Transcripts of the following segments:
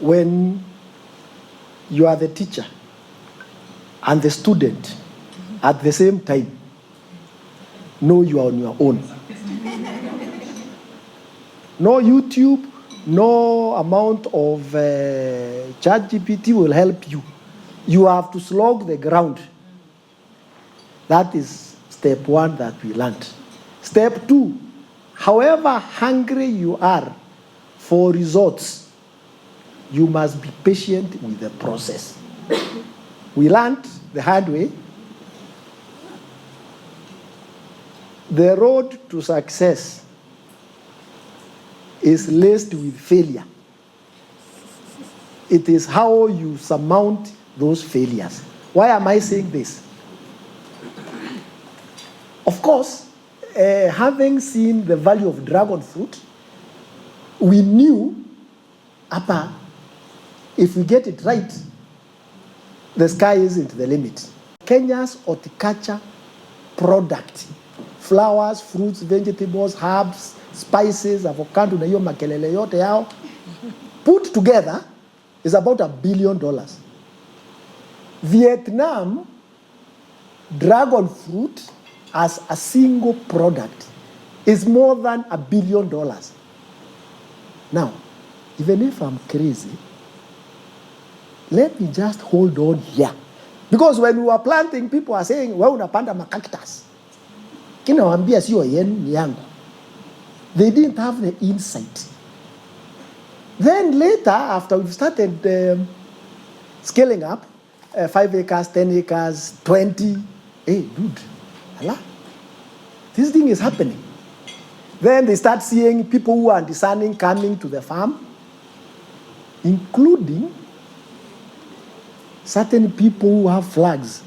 when you are the teacher and the student at the same time, know you are on your own. No YouTube, no amount of ChatGPT will help you. You have to slog the ground. That is step one that we learned. Step two, however hungry you are for results, you must be patient with the process. We learned the hard way. The road to success is laced with failure. It is how you surmount those failures. Why am I saying this? Of course, having seen the value of dragon fruit, we knew if we get it right, the sky isn't the limit. Kenya's horticulture product, flowers, fruits, vegetables, herbs, spices, avocado na hiyo makelele yote yao, put together is about $1 billion. Vietnam, dragon fruit as a single product is more than $1 billion. Now, even if I'm crazy, let me just hold on here. Because when we were planting, people are saying, wewe unapanda macactus. Kinawambia sio yenu ni yangu. They didn't have the insight. Then later, after we've started scaling up, 5 acres, 10 acres, 20, hey, dude, Allah, this thing is happening. Then they start seeing people who are discerning coming to the farm, including certain people who have flags.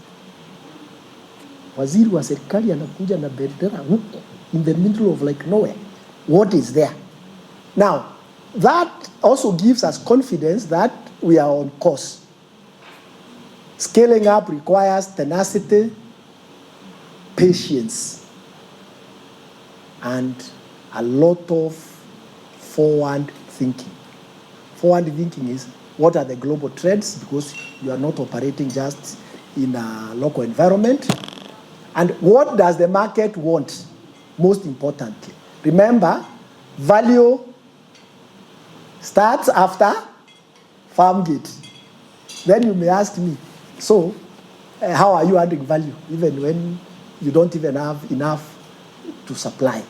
Waziri wa serikali anakuja na bendera huko in the middle of like nowhere. What is there? Now, that also gives us confidence that we are on course. Scaling up requires tenacity, patience, and a lot of forward thinking. Forward thinking is, what are the global trends? Because you are not operating just in a local environment. And what does the market want? Most importantly, remember, value starts after farm gate. Then you may ask me, so how are you adding value even when you don't even have enough to supply?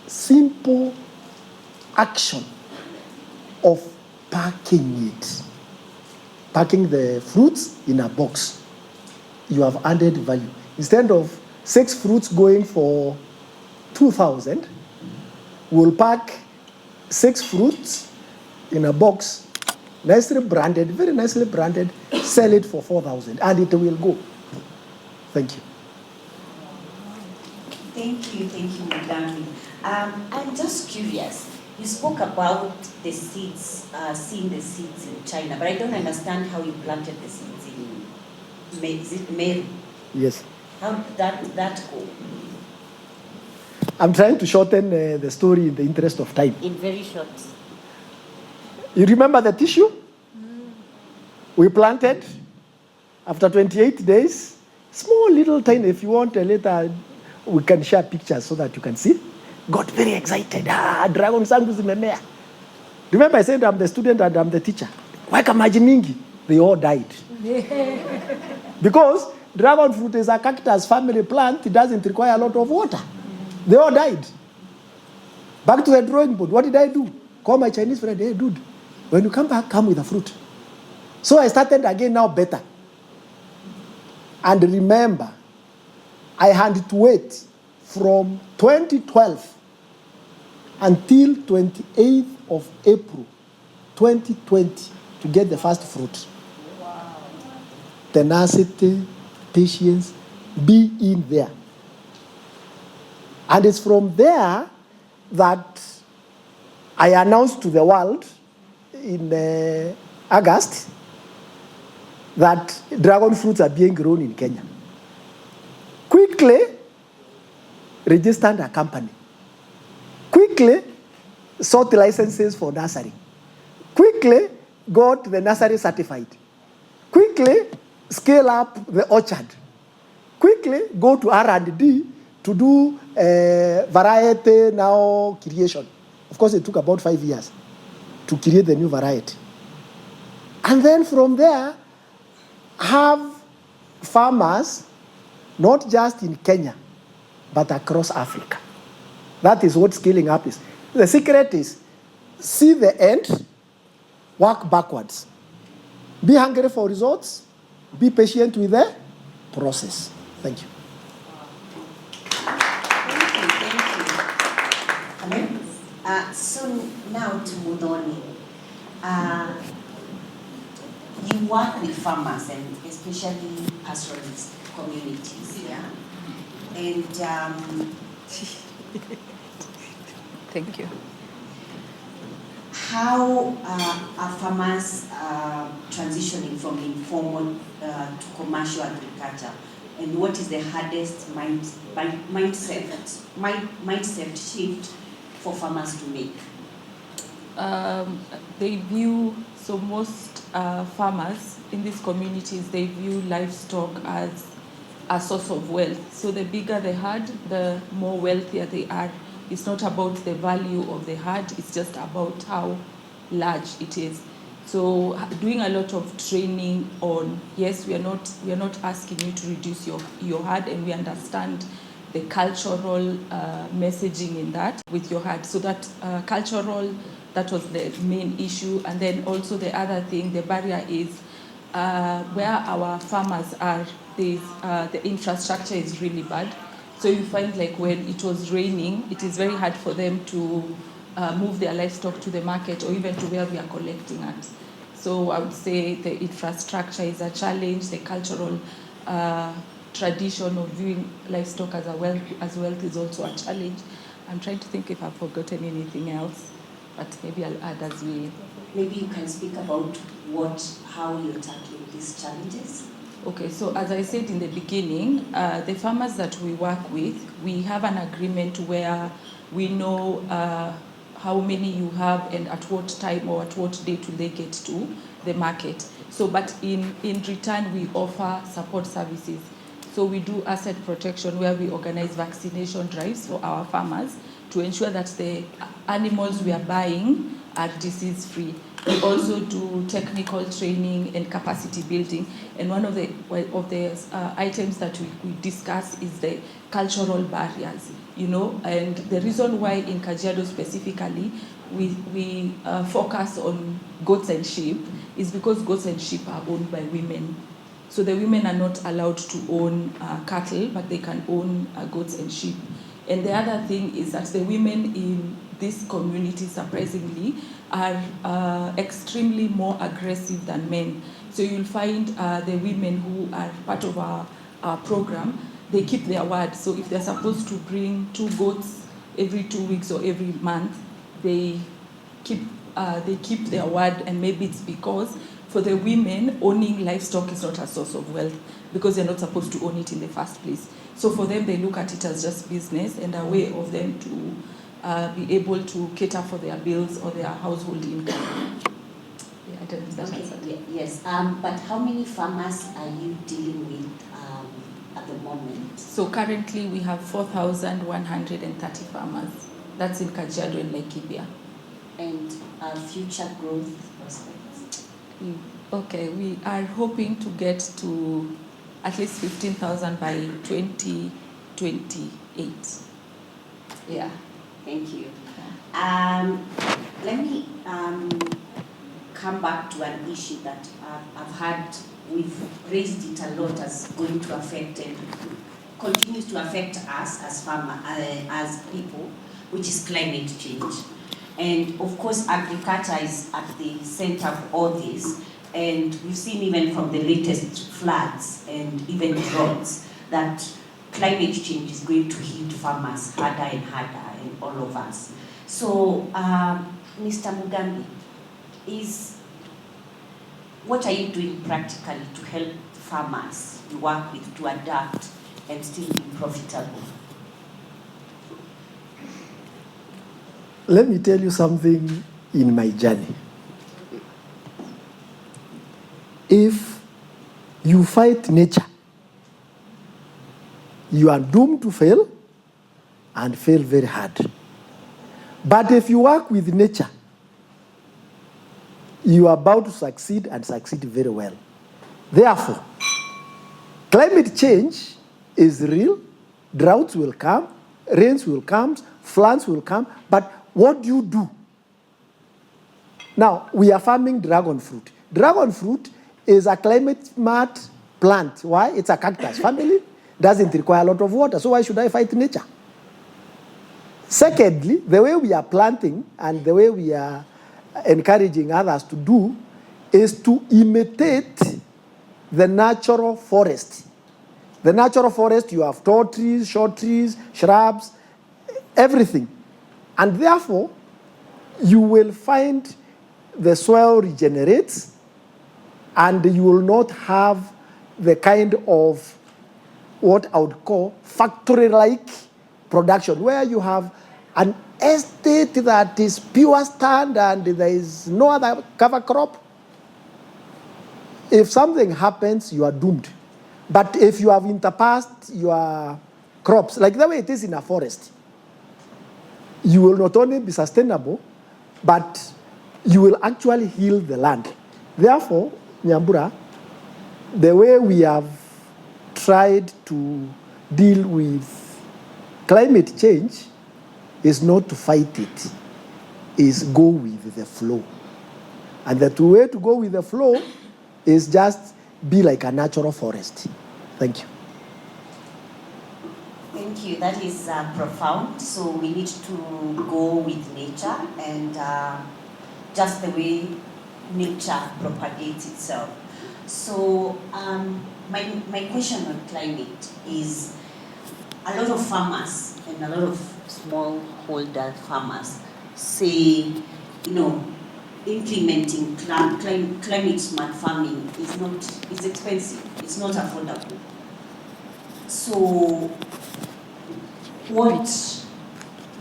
Simple action of packing it. Packing the fruits in a box. You have added value. Instead of 6 fruits going for 2,000, we'll pack 6 fruits in a box, nicely branded, very nicely branded, sell it for 4,000, and it will go. Thank you. Thank you, Mugami. I'm just curious. You spoke about the seeds, seeing the seeds in China, but I don't understand how you planted the seeds in is it Meru? Yes. How did that go? I'm trying to shorten the story in the interest of time. In very short. You remember the tissue? We planted after 28 days. Small little tiny, if you want later, we can share pictures so that you can see. Got very excited. Dragon zangu zimemea. Remember I said I'm the student and I'm the teacher. Weka maji mingi. They all died. Because dragon fruit is a cactus family plant. It doesn't require a lot of water. They all died. Back to the drawing board. What did I do? Call my Chinese friend. Hey, dude, when you come back, come with a fruit. So I started again now better. And remember, I had to wait from 2012 until 28th of April 2020 to get the first fruit. Wow. Tenacity, patience, be in there. And it's from there that I announced to the world in August that dragon fruits are being grown in Kenya. Quickly registered a company. Quickly sought licenses for nursery. Quickly quickly got the nursery certified, quickly scale up the orchard, quickly go to R&D to do variety now creation. Of course, it took about 5 years to create the new variety. And then from there, have farmers, not just in Kenya, but across Africa. That is what scaling up is. The secret is see the end, work backwards. Be hungry for results, be patient with the process. Thank you. Thank you. So now to Mudhoni. You work with farmers and especially pastoralist communities, yeah? And thank you. How are farmers transitioning from informal to commercial agriculture? And what is the hardest mindset shift for farmers to make? They view, so most farmers in these communities, they view livestock as a source of wealth. So the bigger the herd, the more wealthier they are. It's not about the value of the herd, it's just about how large it is. So doing a lot of training on, yes, we are not asking you to reduce your herd, and we understand the cultural messaging in that with your herd. So that cultural, that was the main issue. And then also the other thing, the barrier is where our farmers are, the infrastructure is really bad. So you find like when it was raining, it is very hard for them to move their livestock to the market or even to where we are collecting at. So I would say the infrastructure is a challenge, the cultural tradition of viewing livestock as wealth is also a challenge. I'm trying to think if I've forgotten anything else, but maybe I'll add as we... Maybe you can speak about how you're tackling these challenges. Okay, so as I said in the beginning, the farmers that we work with, we have an agreement where we know how many you have and at what time or at what date will they get to the market. So, but in return, we offer support services. So we do asset protection where we organize vaccination drives for our farmers to ensure that the animals we are buying are disease-free. We also do technical training and capacity building. And one of the items that we discuss is the cultural barriers, you know. And the reason why in Kajiado specifically we focus on goats and sheep is because goats and sheep are owned by women. So the women are not allowed to own cattle, but they can own goats and sheep. And the other thing is that the women in this community, surprisingly, are extremely more aggressive than men. So you'll find the women who are part of our program, they keep their word. So if they're supposed to bring 2 goats every 2 weeks or every month, they keep their word. And maybe it's because for the women, owning livestock is not a source of wealth because they're not supposed to own it in the first place. So for them, they look at it as just business and a way of them to be able to cater for their bills or their household income. Yeah, I don't know if that answered. Yes, but how many farmers are you dealing with at the moment? So currently we have 4,130 farmers. That's in Kajiado and Laikipia. And future growth prospects? Okay, we are hoping to get to at least 15,000 by 2028. Yeah. Thank you. Let me come back to an issue that I've had. We've raised it a lot as going to affect and continues to affect us as farmers, as people, which is climate change. And of course, agriculture is at the center of all this. And we've seen even from the latest floods and even droughts that climate change is going to hit farmers harder and harder, and all of us. So, Mr. Mugambi, what are you doing practically to help farmers you work with to adapt and still be profitable? Let me tell you something in my journey. if you fight nature, you are doomed to fail and fail very hard. But if you work with nature, you are about to succeed and succeed very well. Therefore, climate change is real. Droughts will come, rains will come, floods will come. But what do you do? Now, we are farming dragon fruit. Dragon fruit is a climate-smart plant. Why? It's a cactus family, doesn't require a lot of water. So why should I fight nature? Secondly, the way we are planting and the way we are encouraging others to do is to imitate the natural forest. The natural forest, you have tall trees, short trees, shrubs, everything. And therefore, you will find the soil regenerates and you will not have the kind of what I would call factory-like production, where you have an estate that is pure stand and there is no other cover crop. If something happens, you are doomed. But if you have interpassed your crops, like the way it is in a forest, you will not only be sustainable, but you will actually heal the land. Therefore, Nyambura, the way we have tried to deal with climate change is not to fight it, is go with the flow. And the way to go with the flow is just be like a natural forest. Thank you. Thank you. That is profound. So we need to go with nature and just the way nature propagates itself. So my question on climate is, a lot of farmers and a lot of smallholder farmers say, implementing climate smart farming is expensive, it's not affordable. So what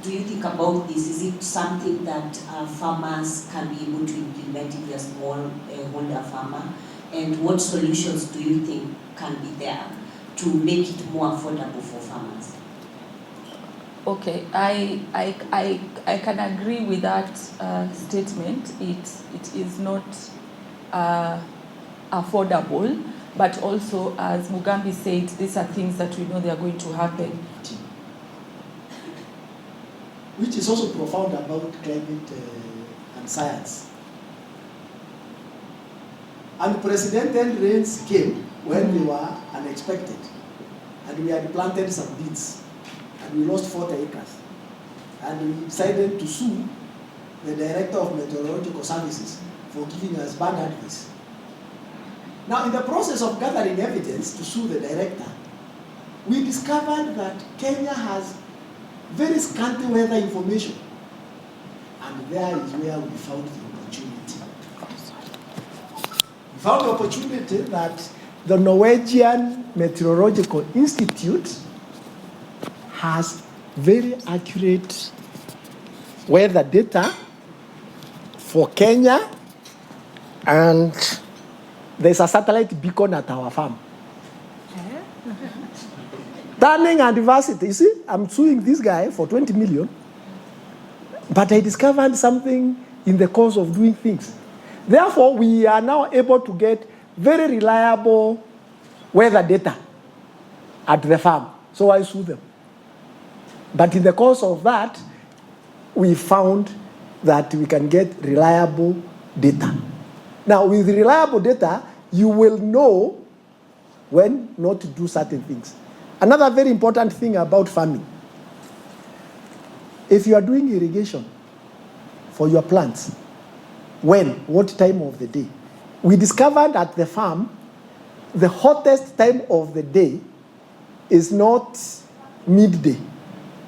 do you think about this? Is it something that farmers can be able to implement if they're a smallholder farmer? And what solutions do you think can be there to make it more affordable for farmers? Okay, I can agree with that statement. It is not affordable, but also, as Mugambi said, these are things that we know they are going to happen. Which is also profound about climate and science. Unprecedented rains came when they were unexpected, and we had planted some beans. And we lost 40 acres. And we decided to sue the Director of Meteorological Services for giving us bad advice. Now, in the process of gathering evidence to sue the director, we discovered that Kenya has very scanty weather information. And there is where we found the opportunity. We found the opportunity that the Norwegian Meteorological Institute has very accurate weather data for Kenya, and there's a satellite beacon at our farm. Turning and diversity. You see, I'm suing this guy for 20 million, but I discovered something in the course of doing things. Therefore, we are now able to get very reliable weather data at the farm. So I sue them. But in the course of that, we found that we can get reliable data. Now, with reliable data, you will know when not to do certain things. Another very important thing about farming, if you are doing irrigation for your plants, when, what time of the day? We discovered at the farm, the hottest time of the day is not midday.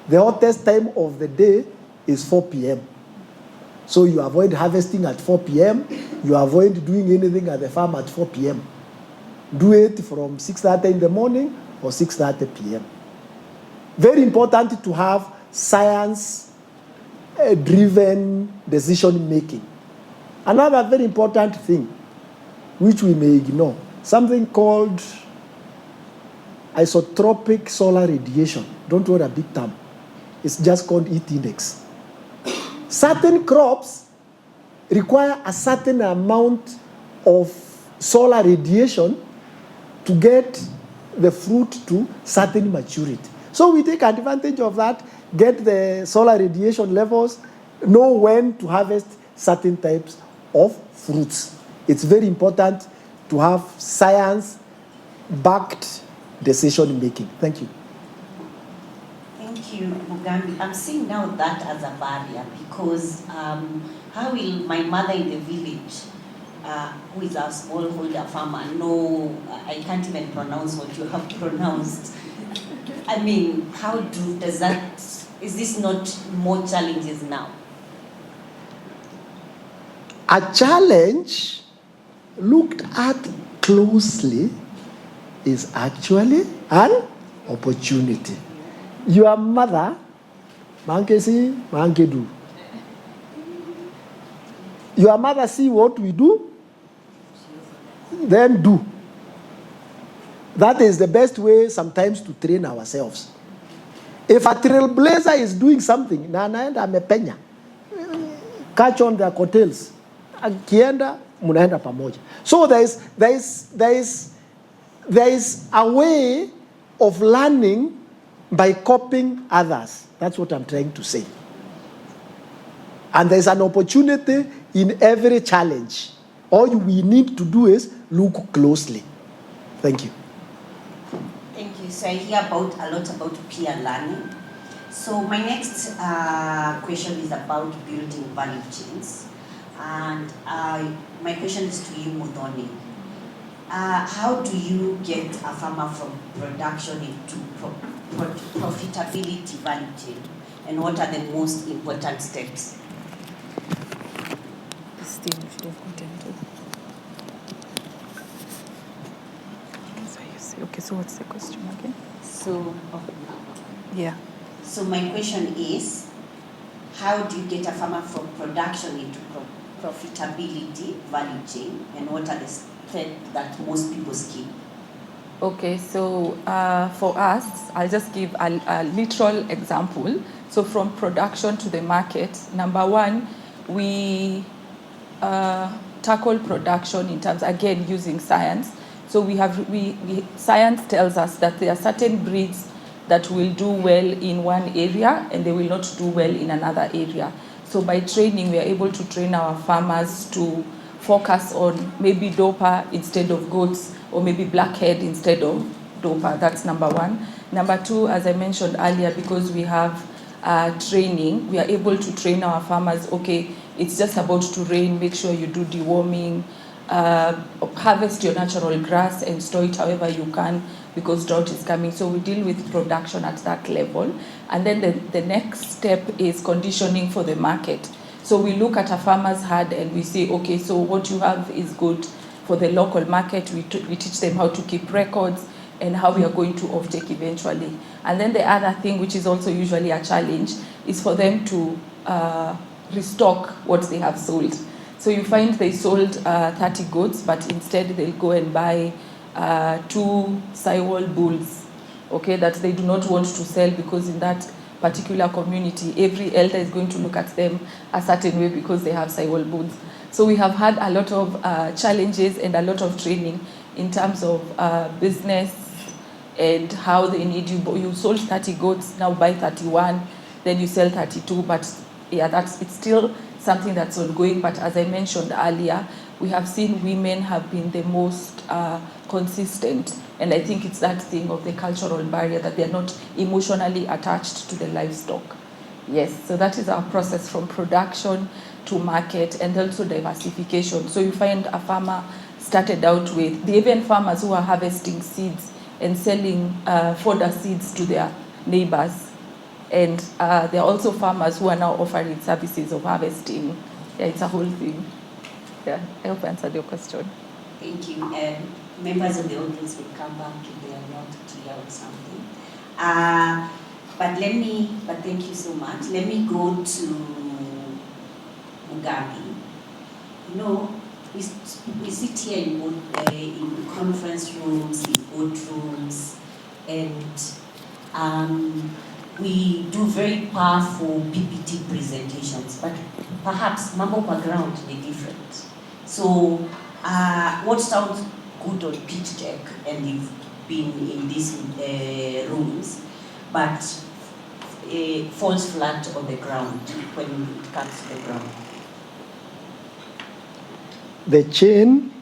The hottest time of the day is 4 p.m. So you avoid harvesting at 4 p.m. You avoid doing anything at the farm at 4 p.m. Do it from 6:30 in the morning or 6:30 p.m. Very important to have science-driven decision making. Another very important thing, which we may ignore. Something called isotropic solar radiation. Don't worry a big term. It's just called heat index. Certain crops require a certain amount of solar radiation to get the fruit to certain maturity. So we take advantage of that, get the solar radiation levels, know when to harvest certain types of fruits. It's very important to have science-backed decision making. Thank you. Thank you, Mugambi. I'm seeing now that as a barrier because how will my mother in the village, who is a smallholder farmer, know? I can't even pronounce what you have pronounced. I mean, is this not more challenges now? A challenge looked at closely is actually an opportunity. Your mother, manke see, manke do. Your mother see what we do, then do. That is the best way sometimes to train ourselves. If a trailblazer is doing something, na naenda amepenya, catch on their coattails. Akienda, munaenda pamoja. So there is a way of learning by copying others. That's what I'm trying to say. And there's an opportunity in every challenge. All we need to do is look closely. Thank you. Thank you. So I hear a lot about peer learning. So my next question is about building value chains. And my question is to you, Muthoni. How do you get a farmer from production into profitability value chain? And what are the most important steps? This thing we should have gotten to. Okay, so what's the question again? Yeah. So my question is, how do you get a farmer from production into profitability value chain, and what are the steps that most people skip? Okay, so for us, I'll just give a literal example. So from production to the market, number one, we tackle production in terms, again, using science. So science tells us that there are certain breeds that will do well in one area and they will not do well in another area. So by training, we are able to train our farmers to focus on maybe dopa instead of goats, or maybe blackhead instead of dopa. That's number one. Number two, as I mentioned earlier, because we have training, we are able to train our farmers, okay, it's just about to rain, make sure you do deworming, harvest your natural grass and store it however you can because drought is coming. So we deal with production at that level. And then the next step is conditioning for the market. So we look at a farmer's herd and we say, okay, so what you have is good for the local market. We teach them how to keep records and how we are going to offtake eventually. And then the other thing, which is also usually a challenge, is for them to restock what they have sold. So you find they sold 30 goats, but instead they'll go and buy 2 Sahiwal bulls, okay, that they do not want to sell because in that particular community, every elder is going to look at them a certain way because they have Sahiwal bulls. So we have had a lot of challenges and a lot of training in terms of business and how they need you. You sold 30 goats, now buy 31, then you sell 32, but yeah, it's still something that's ongoing. But as I mentioned earlier, we have seen women have been the most consistent, and I think it's that thing of the cultural barrier that they're not emotionally attached to the livestock. Yes, so that is our process from production to market and also diversification. So you find a farmer started out with, the even farmers who are harvesting seeds and selling fodder seeds to their neighbors. And there are also farmers who are now offering services of harvesting. Yeah, it's a whole thing. Yeah, I hope I answered your question. Thank you. Members of the audience will come back if they are not clear on something. But thank you so much. Let me go to Mugambi. You know, we sit here in conference rooms, in boardrooms, and we do very powerful PPT presentations, but perhaps mambo background is different. So what sounds good on pitch deck, and you've been in these rooms, but falls flat on the ground when it comes to the ground. The chain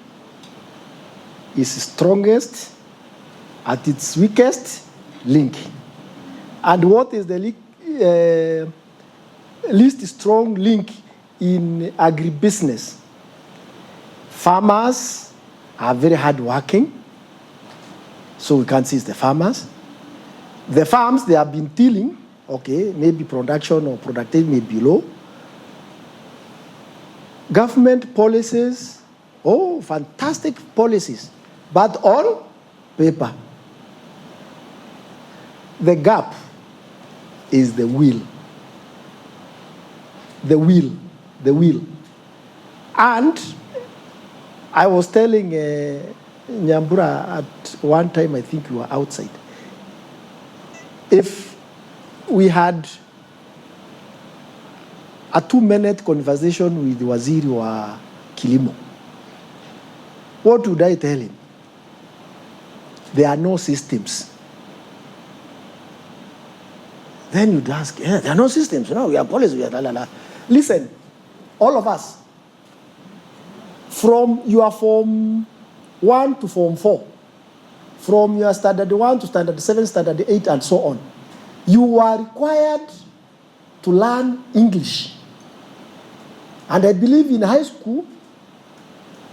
is strongest at its weakest link. And what is the least strong link in agribusiness? Farmers are very hardworking, so we can't see it's the farmers. The farms, they have been tilling, okay, maybe production or productivity may be low. Government policies, oh, fantastic policies, but on paper. The gap is the will. The will. And I was telling Nyambura at one time, I think we were outside, if we had a 2-minute conversation with Waziri wa Kilimo, what would I tell him? There are no systems. Then you'd ask, there are no systems. No, we are policy. We are la la la. Listen, all of us, from your Form 1 to Form 4, from your Standard 1 to Standard 7, Standard 8, and so on, you are required to learn English. And I believe in high school,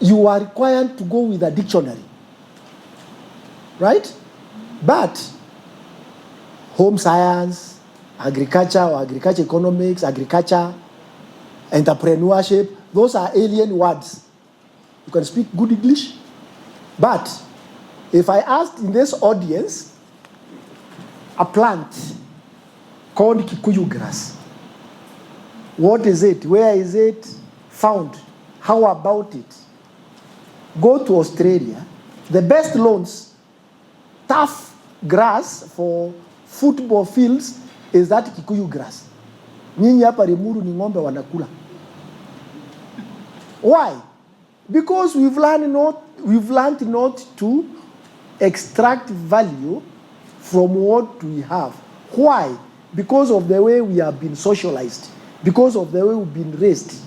you are required to go with a dictionary. Right? But home science, agriculture or agriculture economics, agriculture, entrepreneurship, those are alien words. You can speak good English. But if I asked in this audience a plant called Kikuyu grass, what is it? Where is it found? How about it? Go to Australia. The best lawns, tough grass for football fields is that Kikuyu grass. Nyinyi hapa Limuru ni ng'ombe wanakula. Why? Because we've learned not to extract value from what we have. Why? Because of the way we have been socialized. Because of the way we've been raised.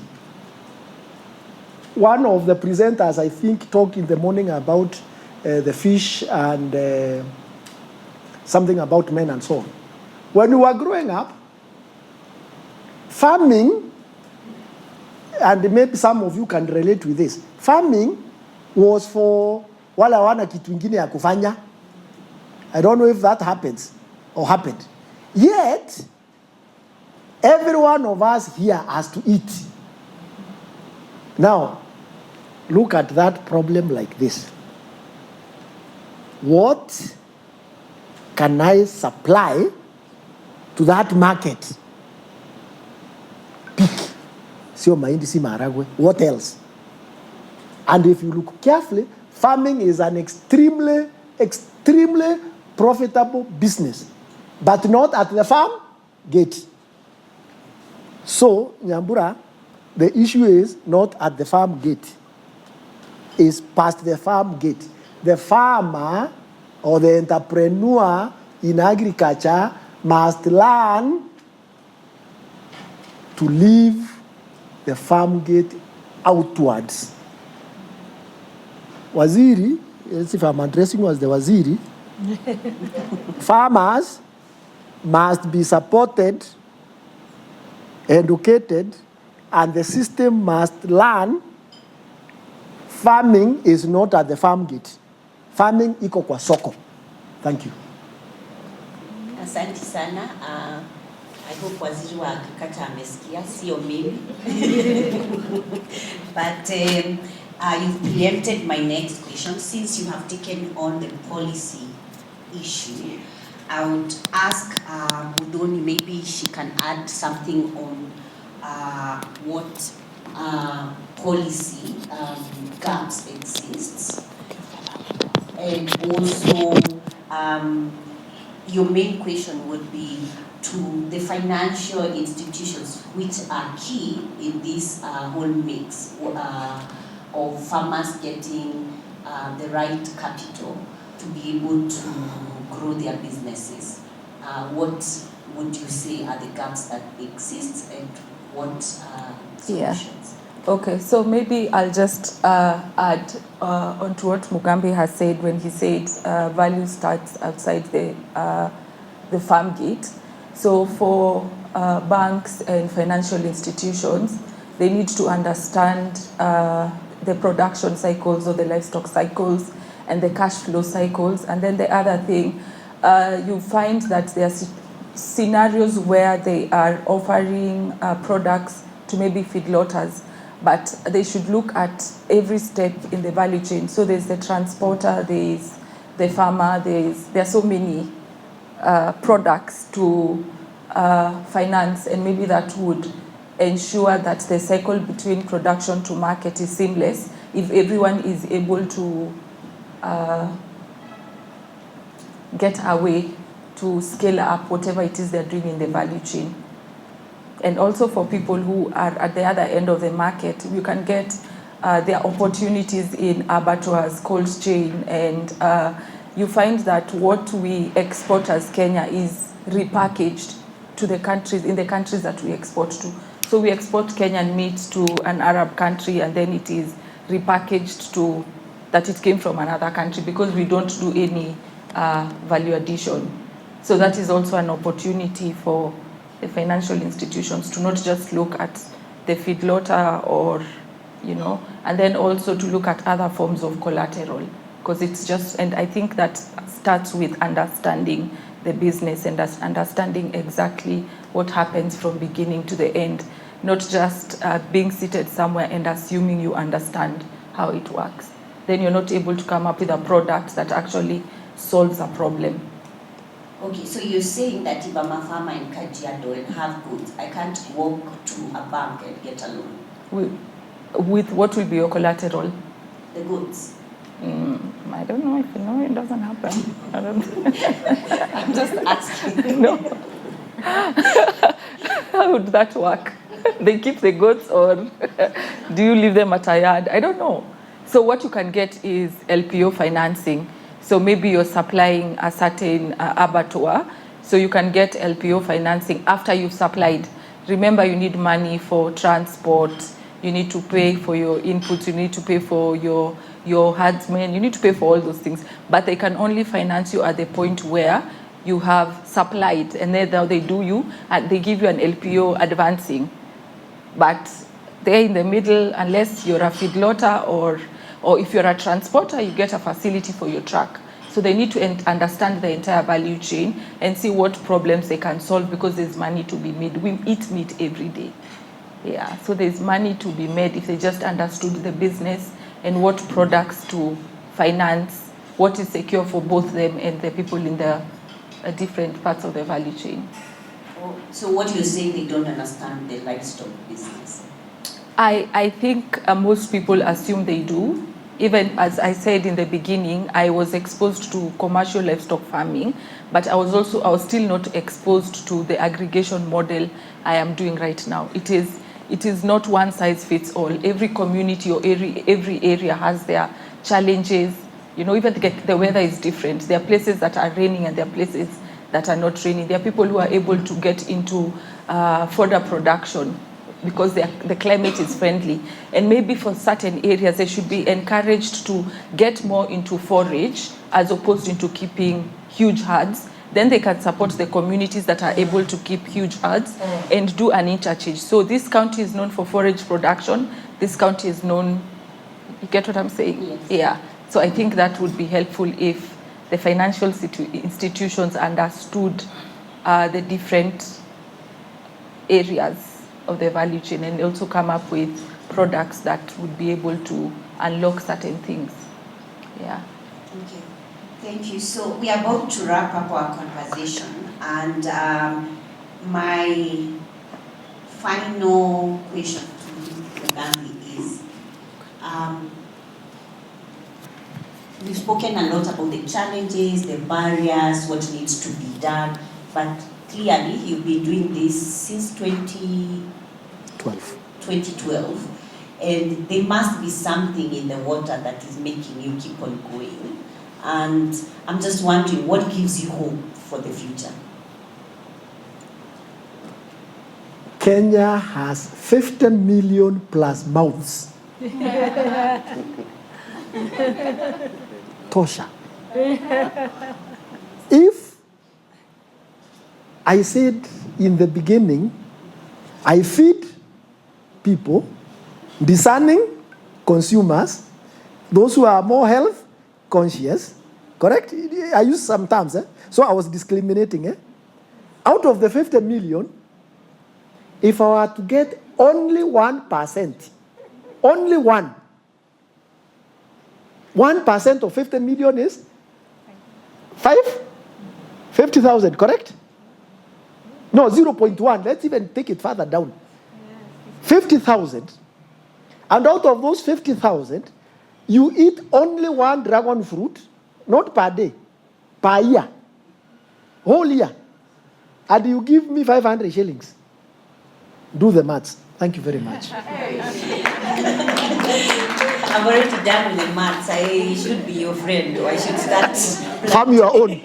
One of the presenters, I think, talked in the morning about the fish and something about men and so on. When we were growing up, farming, and maybe some of you can relate with this, farming was for wala wana kitu ingine ya kufanya. I don't know if that happens or happened. Yet, every one of us here has to eat. Now, look at that problem like this. What can I supply to that market? Pick. Sio mahindi, si maharagwe. What else? And if you look carefully, farming is an extremely profitable business, but not at the farm gate. So, Nyambura, the issue is not at the farm gate. It's past the farm gate. The farmer or the entrepreneur in agriculture must learn to leave the farm gate outwards. Waziri, if I'm addressing was the Waziri, farmers must be supported, educated, and the system must learn farming is not at the farm gate. Farming iko kwa soko. Thank you. Asante sana. I hope Waziri wa Agriculture amesikia, sio mimi. But you've preempted my next question. Since you have taken on the policy issue, I would ask Budoni, maybe she can add something on what policy gaps exists, and also your main question would be to the financial institutions which are key in this whole mix of farmers getting the right capital to be able to grow their businesses. What would you say are the gaps that exist, and what solutions? Okay, so maybe I'll just add onto what Mugambi has said when he said value starts outside the farm gate. So for banks and financial institutions, they need to understand the production cycles or the livestock cycles and the cash flow cycles. And then the other thing, you find that there are scenarios where they are offering products to maybe feedlotters, but they should look at every step in the value chain. So there's the transporter, there's the farmer, there are so many products to finance, and maybe that would ensure that the cycle between production to market is seamless if everyone is able to get a way to scale up whatever it is they're doing in the value chain. And also for people who are at the other end of the market, you can get their opportunities in abattoirs, cold chain, and you find that what we export as Kenya is repackaged to the countries, in the countries that we export to. So we export Kenyan meat to an Arab country, and then it is repackaged to that it came from another country, because we don't do any value addition. So that is also an opportunity for the financial institutions to not just look at the feedlotter, or, you know, and then also to look at other forms of collateral, because it's just, and I think that starts with understanding the business and understanding exactly what happens from beginning to the end, not just being seated somewhere and assuming you understand how it works. Then you're not able to come up with a product that actually solves a problem. Okay, so you're saying that if I'm a farmer in Kajiado and have goods, I can't walk to a bank and get a loan? With what will be your collateral? The goods. I don't know. If you know, it doesn't happen. I don't. I'm just asking. No. How would that work? They keep the goats, or do you leave them at a yard? I don't know. So what you can get is LPO financing. So maybe you're supplying a certain abattoir, so you can get LPO financing after you've supplied. Remember, you need money for transport, you need to pay for your inputs, you need to pay for your herdsmen, you need to pay for all those things. But they can only finance you at the point where you have supplied, and then they give you an LPO advancing. But they're in the middle, unless you're a feedlotter or if you're a transporter, you get a facility for your truck. So they need to understand the entire value chain and see what problems they can solve, because there's money to be made. We eat meat every day. Yeah, so there's money to be made if they just understood the business and what products to finance, what is secure for both them and the people in the different parts of the value chain. So what you're saying, they don't understand the livestock business? I think most people assume they do. Even as I said in the beginning, I was exposed to commercial livestock farming, but I was still not exposed to the aggregation model I am doing right now. It is not one size fits all. Every community or every area has their challenges. You know, even the weather is different. There are places that are raining and there are places that are not raining. There are people who are able to get into fodder production because the climate is friendly. And maybe for certain areas, they should be encouraged to get more into forage as opposed to keeping huge herds. Then they can support the communities that are able to keep huge herds and do an interchange. So this county is known for forage production. This county is known, you get what I'm saying? Yes. Yeah. So I think that would be helpful if the financial institutions understood the different areas of the value chain and also come up with products that would be able to unlock certain things. Yeah. Okay. Thank you. So we are about to wrap up our conversation, and my final question to you, We've spoken a lot about the challenges, the barriers, what needs to be done, but clearly you've been doing this since 2012, and there must be something in the water that is making you keep on going. And I'm just wondering, what gives you hope for the future? Kenya has 50 million plus mouths. Tosha. If I said in the beginning, I feed people, discerning consumers, those who are more health conscious, correct? I use some terms, so I was discriminating. Out of the 50 million, if I were to get only 1%, only 1% of 50 million is 50,000, correct? No, 0.1. Let's even take it further down. 50,000. And out of those 50,000, you eat only one dragon fruit, not per day, per year, whole year. And you give me 500 shillings. Do the maths. Thank you very much. I've already done with the maths. I should be your friend, or I should start. Farm your own.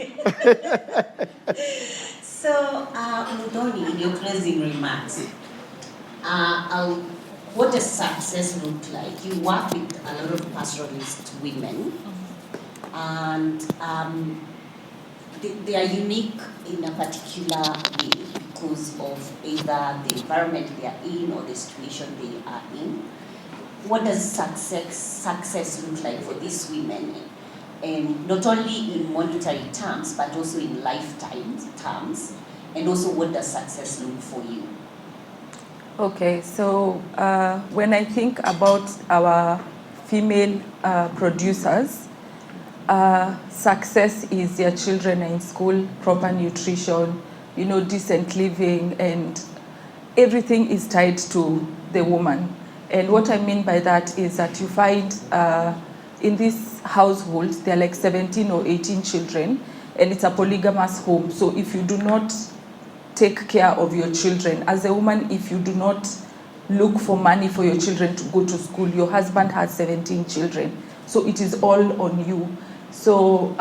So, Mudoni, in your closing remarks, what does success look like? You work with a lot of pastoralist women, and they are unique in a particular way because of either the environment they are in or the situation they are in. What does success look like for these women? And not only in monetary terms, but also in lifetime terms. And also, what does success look for you? Okay, so when I think about our female producers, success is their children are in school, proper nutrition, decent living, and everything is tied to the woman. And what I mean by that is that you find in these households, there are like 17 or 18 children, and it's a polygamous home. So if you do not take care of your children, as a woman, if you do not look for money for your children to go to school, your husband has 17 children. So it is all on you. So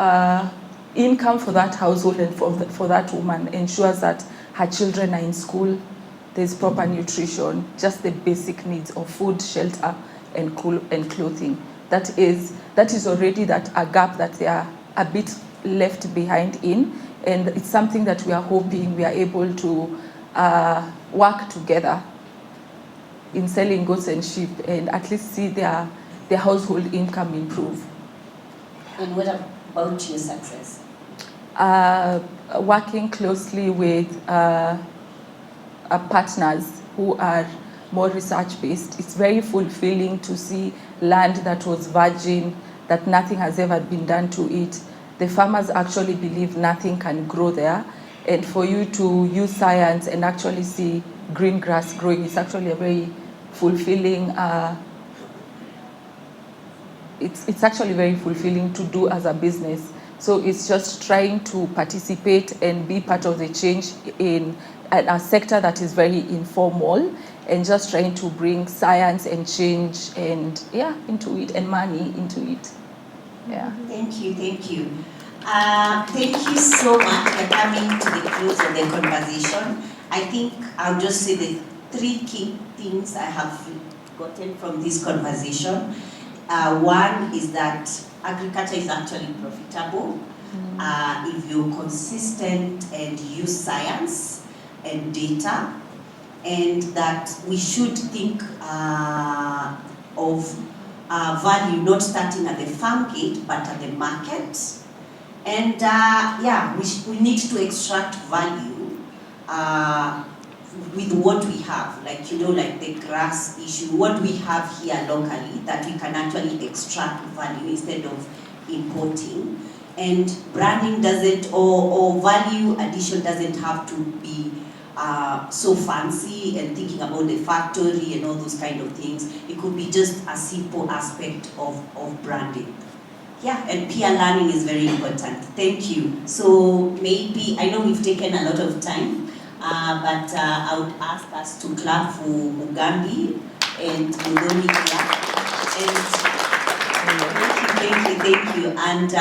income for that household and for that woman ensures that her children are in school, there's proper nutrition, just the basic needs of food, shelter, and clothing. That is already a gap that they are a bit left behind in, and it's something that we are hoping we are able to work together in selling goats and sheep and at least see their household income improve. And what about your success? Working closely with partners who are more research-based. It's very fulfilling to see land that was virgin, that nothing has ever been done to it. The farmers actually believe nothing can grow there. And for you to use science and actually see green grass growing is actually a very fulfilling, it's actually very fulfilling to do as a business. So it's just trying to participate and be part of the change in a sector that is very informal, and just trying to bring science and change and into it, and money into it. Yeah. Thank you. Thank you so much for coming to the close of the conversation. I think I'll just say the three key things I have gotten from this conversation. One is that agriculture is actually profitable if you're consistent and use science and data, and that we should think of value not starting at the farm gate but at the market. And we need to extract value with what we have, like the grass issue, what we have here locally, that we can actually extract value instead of importing. And branding doesn't, or value addition doesn't have to be so fancy and thinking about the factory and all those kind of things. It could be just a simple aspect of branding. Yeah, and peer learning is very important. Thank you. So maybe, I know we've taken a lot of time, but I would ask us to clap for Mugambi and Mudoni clap. And thank you. And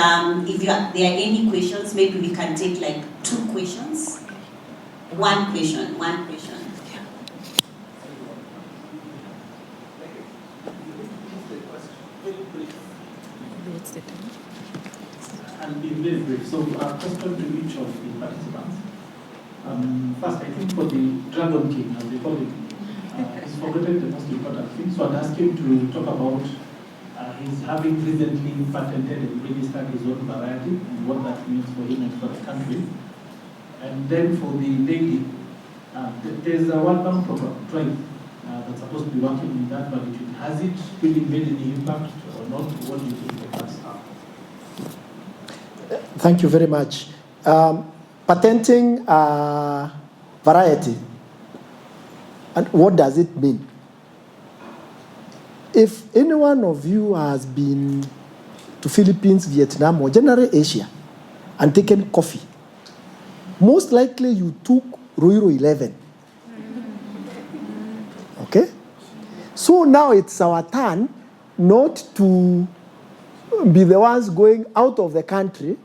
if there are any questions, maybe we can take like 2 questions. One question. I'll be very brief. So, question to each of the participants. First, I think for the Dragon King, as they call it, he's forgotten the most important thing. So, I'd ask him to talk about his having recently patented and registered his own variety and what that means for him and for the country. And then for the lady, there's a World Bank program, Drive, that's supposed to be working in that magnitude. Has it really made any impact or not? What do you think of that stuff? Thank you very much. Patenting variety, and what does it mean? If any one of you has been to Philippines, Vietnam, or generally Asia, and taken coffee, most likely you took Ruiro 11. Okay? So now it's our turn not to be the ones going out of the country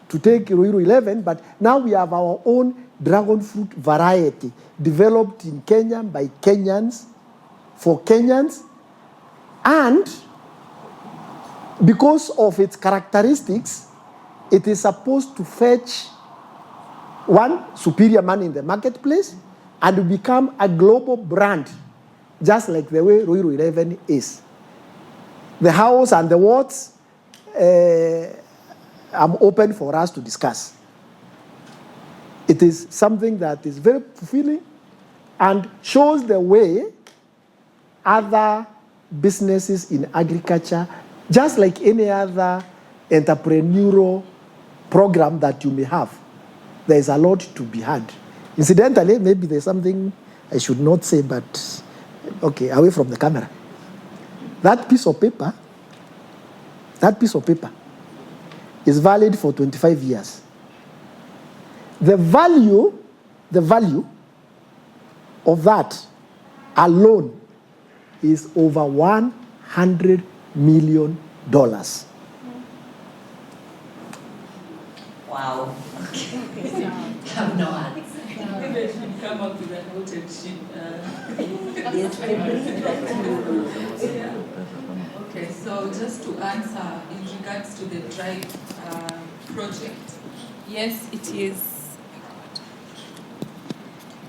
to take Ruiro 11, but now we have our own dragon fruit variety developed in Kenya by Kenyans for Kenyans, and because of its characteristics, it is supposed to fetch one superior money in the marketplace and become a global brand, just like the way Ruiro 11 is. The hows and the whats, I'm open for us to discuss. It is something that is very fulfilling and shows the way other businesses in agriculture, just like any other entrepreneurial program that you may have, there is a lot to be had. Incidentally, maybe there's something I should not say, but okay, away from the camera. That piece of paper is valid for 25 years. The value of that alone is over $100 million. Wow. Okay. I have no answer. Maybe I should come up with a noted sheet. Yes, I believe that too. Yeah. Okay, so just to answer in regards to the Drive project, yes, it is.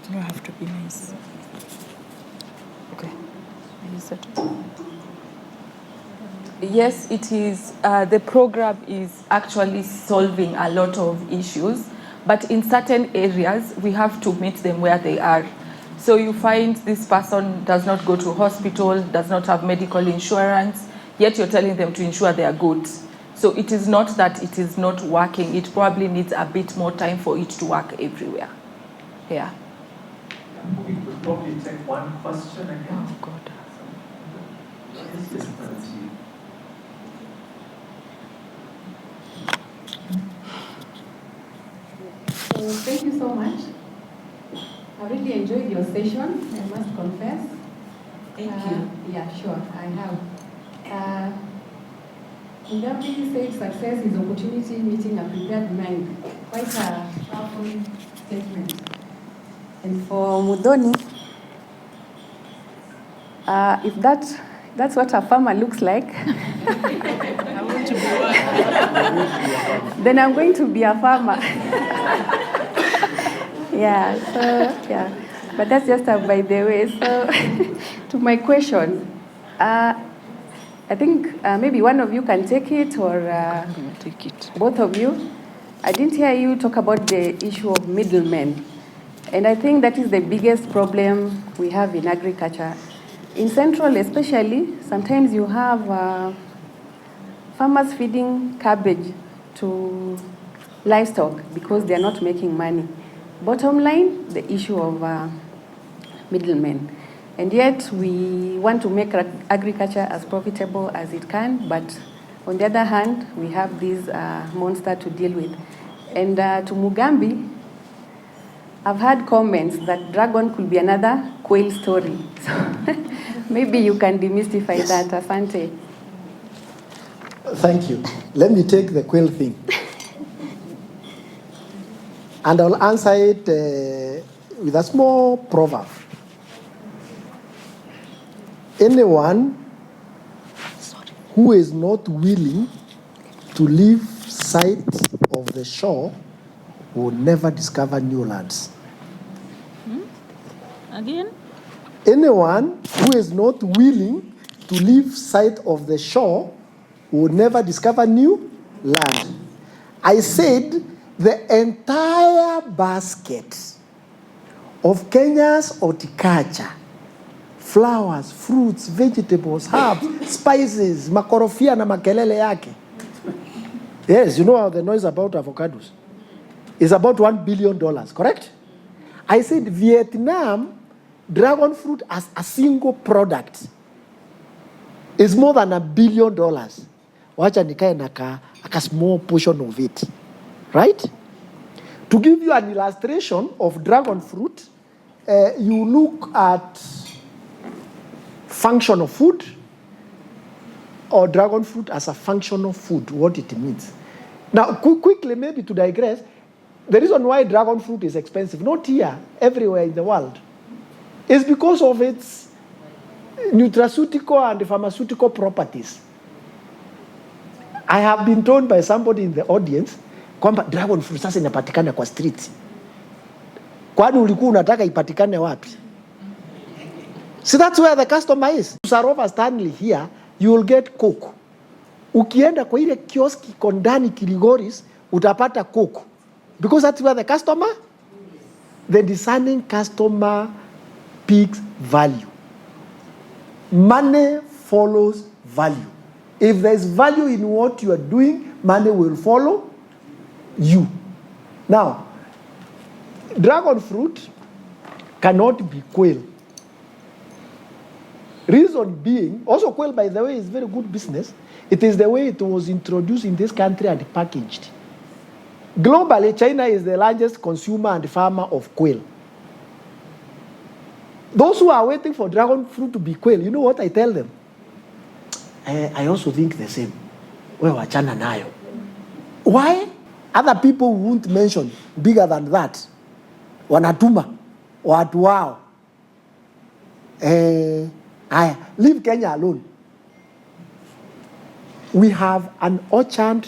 You don't have to be nice. Okay. Yes, it is. The program is actually solving a lot of issues, but in certain areas, we have to meet them where they are. So you find this person does not go to hospital, does not have medical insurance, yet you're telling them to insure their goods. So it is not that it is not working. It probably needs a bit more time for it to work everywhere. Yeah. We could probably take one question again. Oh, God. So thank you so much. I really enjoyed your session, I must confess. Thank you. Yeah, sure, I have. Mugambi said success is opportunity meeting a prepared mind. Quite a powerful statement. And for Mudoni, if that's what a farmer looks like, I want to be one. then I'm going to be a farmer. Yeah. But that's just by the way. So, to my question, I think maybe one of you can take it, or I'm going to take it. both of you. I didn't hear you talk about the issue of middlemen. And I think that is the biggest problem we have in agriculture. In Central especially, sometimes you have farmers feeding cabbage to livestock because they are not making money. Bottom line, the issue of middlemen. And yet we want to make agriculture as profitable as it can, but On the other hand, we have this monster to deal with. And to Mugambi, I've had comments that dragon could be another quail story. So maybe you can demystify that, Asante. Thank you. Let me take the quail thing. And I'll answer it with a small proverb. Anyone who is not willing to leave sight of the shore will never discover new lands. Again? Anyone who is not willing to leave sight of the shore will never discover new land. I said the entire basket of Kenya's horticulture, flowers, fruits, vegetables, herbs, spices, makorofia na makelele yake. Yes, you know the noise about avocados. It's about $1 billion, correct? I said Vietnam, dragon fruit as a single product is more than $1 billion. Wacha nikae na a small portion of it, right? To give you an illustration of dragon fruit, you look at functional food or dragon fruit as a functional food, what it means. Now, quickly, maybe to digress, the reason why dragon fruit is expensive, not here, everywhere in the world, is because of its nutraceutical and pharmaceutical properties. I have been told by somebody in the audience kwamba dragon fruit sasa inapatikana kwa streets. Kwani ulikuwa unataka ipatikane wapi? See, that's where the customer is. Sarova Stanley here, you will get Coke. Ukienda kwa ile kioski kondani Kiligoris, utapata Coke. Because that's where the customer, the discerning customer picks value. Money follows value. If there's value in what you are doing, money will follow you. Now, dragon fruit cannot be quail. Reason being, also quail, by the way, is very good business. It is the way it was introduced in this country and packaged. Globally, China is the largest consumer and farmer of quail. Those who are waiting for dragon fruit to be quail, you know what I tell them? I also think the same. Well, wachana nayo. Why? Other people won't mention bigger than that. Wanatuma. Watu wao. Leave Kenya alone. We have an orchard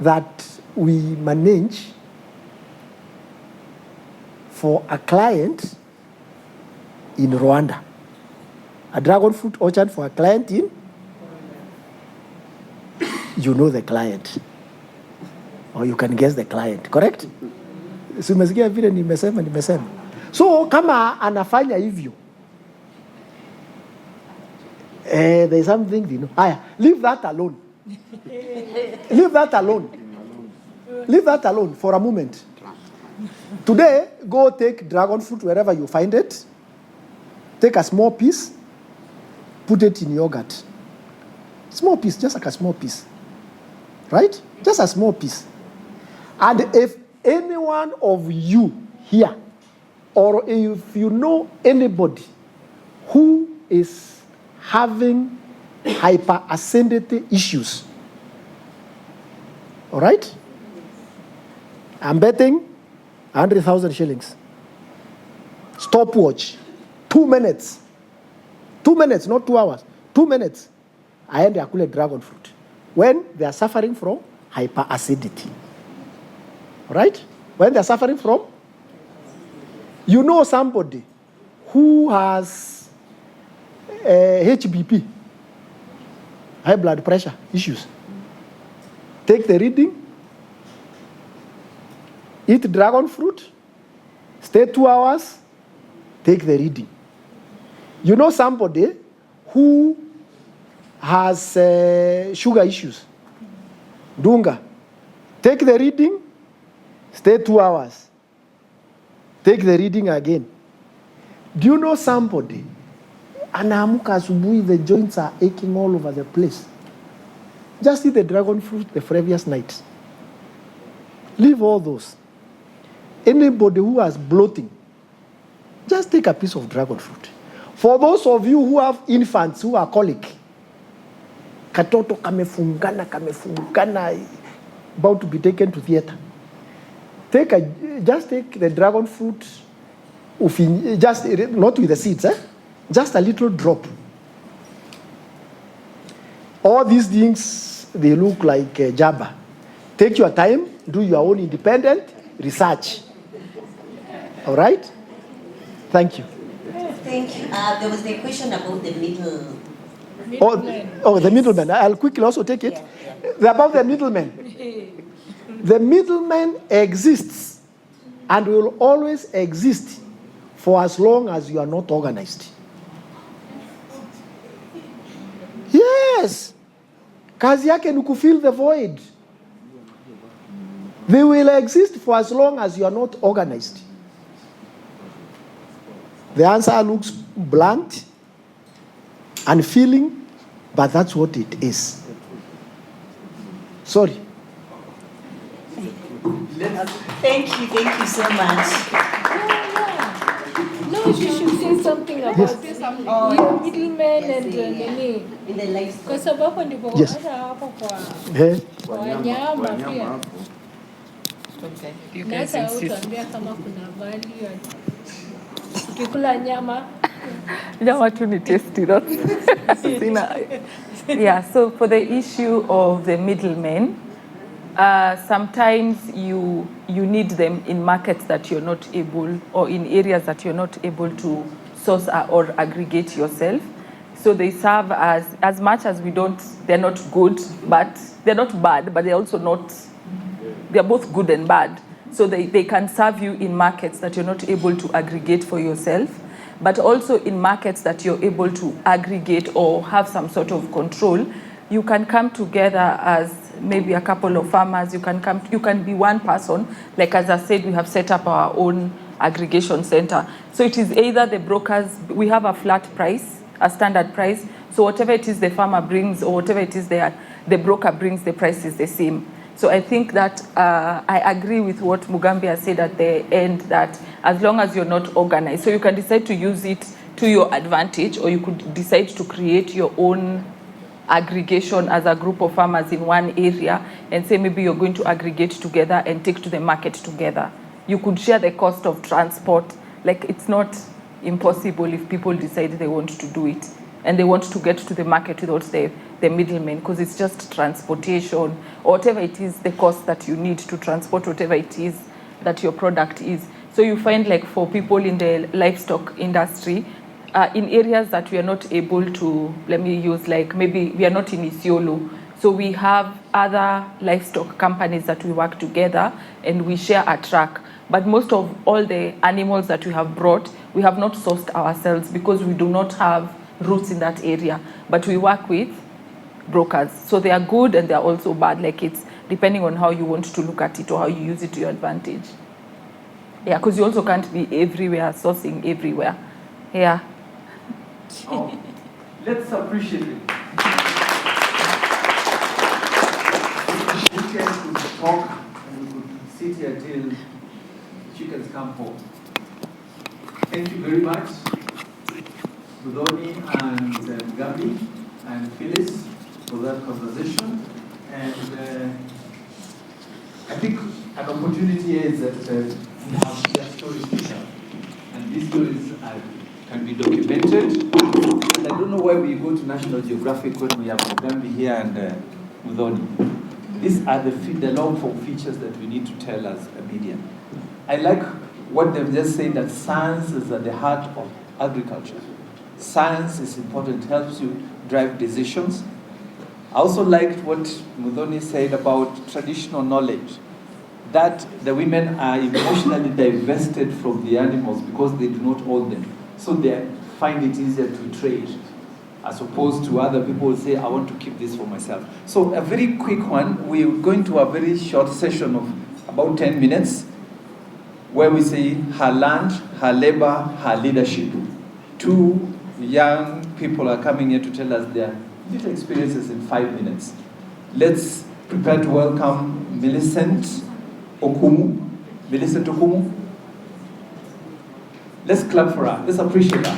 that we manage for a client in Rwanda. A dragon fruit orchard for a client in, you know the client. Or you can guess the client, correct? So umesikia vile nimesema. So kama anafanya hivyo, there is something, you know. Leave that alone. Leave that alone. Leave that alone for a moment. Today, go take dragon fruit wherever you find it. Take a small piece, put it in yogurt. Small piece, just like a small piece. Right? Just a small piece. And if any one of you here, or if you know anybody who is having hyperacidity issues, all right? I'm betting 100,000 shillings. Stopwatch. 2 minutes. 2 minutes, not 2 hours. 2 minutes. I end akule dragon fruit when they are suffering from hyperacidity. All right? When they are suffering from, you know somebody who has HBP, high blood pressure issues. Take the reading, eat dragon fruit, stay 2 hours, take the reading. You know somebody who has sugar issues, Dunga, take the reading, stay 2 hours, take the reading again. Do you know somebody, anaamuka asubuhi, the joints are aching all over the place? Just eat the dragon fruit the previous night. Leave all those. Anybody who has bloating, just take a piece of dragon fruit. For those of you who have infants who are colic, katoto kamefungana, about to be taken to theater. Just take the dragon fruit, just not with the seeds, just a little drop. All these things, they look like Jabba. Take your time, do your own independent research. All right? Thank you. Thank you. There was the question about the middle. The middleman. I'll quickly also take it. About the middleman. The middleman exists and will always exist for as long as you are not organized. Yes. Kazi yake ni kufill the void. They will exist for as long as you are not organized. The answer looks blunt, unfeeling, but that's what it is. Sorry. Thank you so much. No, you should say something about this. Middlemen and nini. In the life. Kwa sababu ndipo Yes. hata hapo kwa wanyama pia. You Na guys hata insist. utaambia kama kuna value. Ukikula nyama. Nyama tu ni tasty, Yeah, so for the issue of the middlemen, sometimes you need them in markets that you're not able, or in areas that you're not able to source or aggregate yourself. So they serve as much as they're not good, but they're not bad, but they're also not, they're both good and bad. So they can serve you in markets that you're not able to aggregate for yourself, but also in markets that you're able to aggregate or have some sort of control. You can come together as maybe a couple of farmers. You can be one person. Like as I said, we have set up our own aggregation center. So it is either the brokers, we have a flat price, a standard price. So whatever it is the farmer brings or whatever it is the broker brings, the price is the same. So I think that I agree with what Mugambi said at the end, that as long as you're not organized, so you can decide to use it to your advantage, or you could decide to create your own aggregation as a group of farmers in one area and say maybe you're going to aggregate together and take to the market together. You could share the cost of transport. Like, it's not impossible if people decide they want to do it and they want to get to the market without the middleman, because it's just transportation or whatever it is, the cost that you need to transport whatever it is that your product is. So you find, like, for people in the livestock industry, in areas that we are not able to, let me use, like maybe we are not in Isiolo, so we have other livestock companies that we work together and we share a truck. But most of all the animals that we have brought, we have not sourced ourselves because we do not have roots in that area. But we work with brokers. So they are good and they are also bad. Like, it's depending on how you want to look at it or how you use it to your advantage. Yeah, because you also can't be everywhere, sourcing everywhere. Yeah. Oh, let's appreciate it. Chickens could talk and we could sit here till chickens come home. Thank you very much, Budoni and Gabi and Phyllis, for that conversation. And I think an opportunity is that we have their stories to tell. And these stories can be documented. And I don't know why we go to National Geographic when we have Mugambi here and Mudhoni. These are the long-form features that we need to tell as a media. I like what they've just said, that science is at the heart of agriculture. Science is important, helps you drive decisions. I also liked what Mudhoni said about traditional knowledge, that the women are emotionally divested from the animals because they do not own them. So they find it easier to trade, as opposed to other people who say, I want to keep this for myself. So a very quick one, we're going to a very short session of about 10 minutes, where we say her land, her labor, her leadership. 2 young people are coming here to tell us their little experiences in 5 minutes. Let's prepare to welcome Millicent Okumu. Millicent Okumu. Let's clap for her. Let's appreciate her.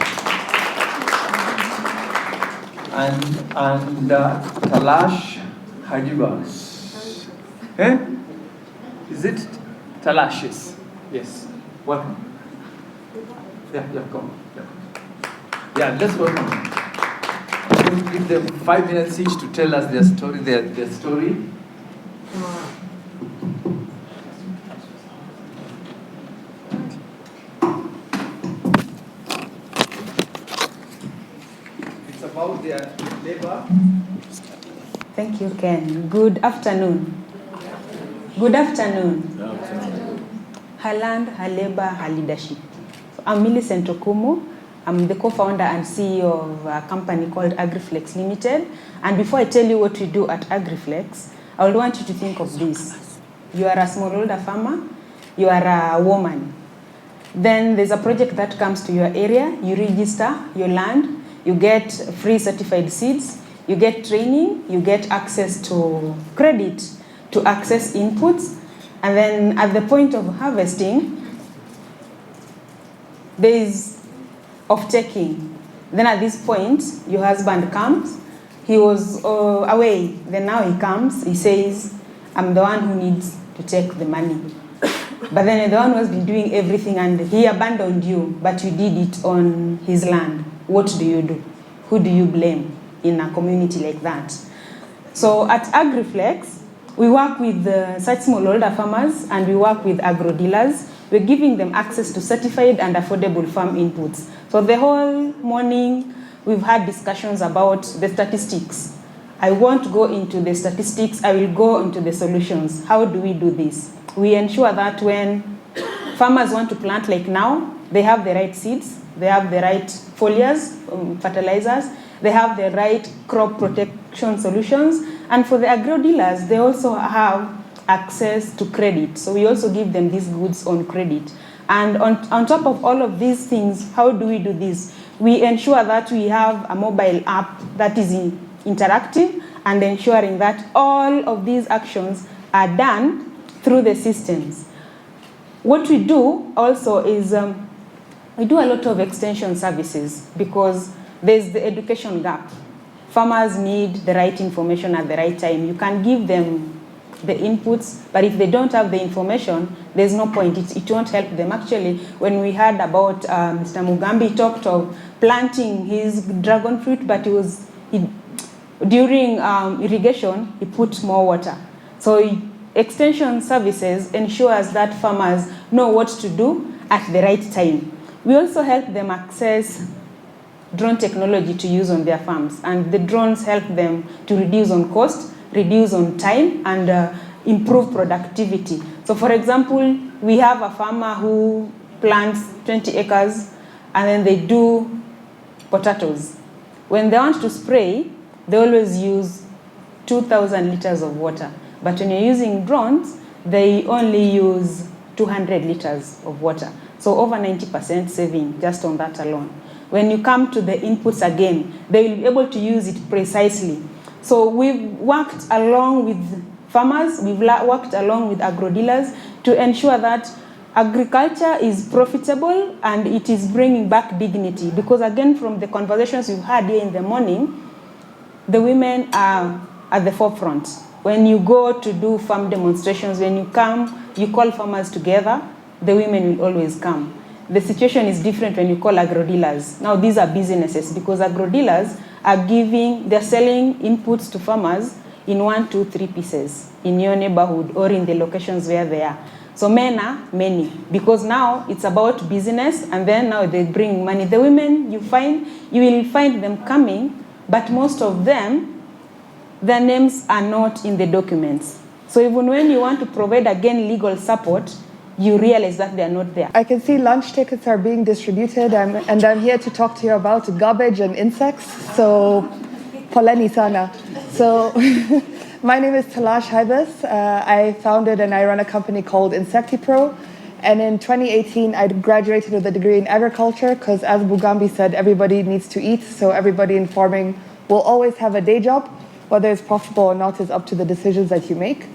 And Talash Hajibas. Eh? Is it Talashes? Yes. Welcome. Yeah, come. Yeah, let's welcome them. Let's give them 5 minutes each to tell us their story. Their story. It's about their labor. Thank you, Ken. Good afternoon. Good afternoon. Her land, her labor, her leadership. I'm Millicent Okumu. I'm the co-founder and CEO of a company called Agriflex Limited. And before I tell you what we do at Agriflex, I would want you to think of this. You are a smallholder farmer. You are a woman. Then there's a project that comes to your area. You register your land. You get free certified seeds. You get training. You get access to credit to access inputs. And then at the point of harvesting, there is off-taking. Then at this point, your husband comes. He was away. Then now he comes. He says, I'm the one who needs to take the money. But then the one who has been doing everything and he abandoned you, but you did it on his land. What do you do? Who do you blame in a community like that? So at Agriflex, we work with such smallholder farmers and we work with agro dealers. We're giving them access to certified and affordable farm inputs. So the whole morning, we've had discussions about the statistics. I won't go into the statistics, I will go into the solutions. How do we do this? We ensure that when farmers want to plant like now, they have the right seeds, they have the right foliars, fertilizers, they have the right crop protection solutions. And for the agro dealers, they also have access to credit. So we also give them these goods on credit. And on top of all of these things, how do we do this? We ensure that we have a mobile app that is interactive and ensuring that all of these actions are done through the systems. What we do also is we do a lot of extension services because there's the education gap. Farmers need the right information at the right time. You can give them the inputs, but if they don't have the information, there's no point. It won't help them. Actually, when we heard about Mr. Mugambi, he talked of planting his dragon fruit, but during irrigation, he put more water. So extension services ensures that farmers know what to do at the right time. We also help them access drone technology to use on their farms, and the drones help them to reduce on cost, reduce on time, and improve productivity. So for example, we have a farmer who plants 20 acres and then they do potatoes. When they want to spray, they always use 2,000 liters of water. But when you're using drones, they only use 200 liters of water. So over 90% saving just on that alone. When you come to the inputs again, they will be able to use it precisely. So we've worked along with farmers, we've worked along with agro dealers to ensure that agriculture is profitable and it is bringing back dignity. Because again, from the conversations we've had here in the morning, the women are at the forefront. When you go to do farm demonstrations, when you come, you call farmers together, the women will always come. The situation is different when you call agro dealers. Now these are businesses because agro dealers are they're selling inputs to farmers in 1, 2, 3 pieces in your neighborhood or in the locations where they are. So men are many because now it's about business and then now they bring money. The women you will find them coming, but most of them, their names are not in the documents. So even when you want to provide again legal support, you realize that they are not there. I can see lunch tickets are being distributed, and I'm here to talk to you about garbage and insects. So, poleni sana. So, my name is Talash Haibas. I founded and I run a company called InsectiPro. And in 2018, I graduated with a degree in agriculture because, as Mugambi said, everybody needs to eat. So everybody in farming will always have a day job. Whether it's profitable or not is up to the decisions that you make.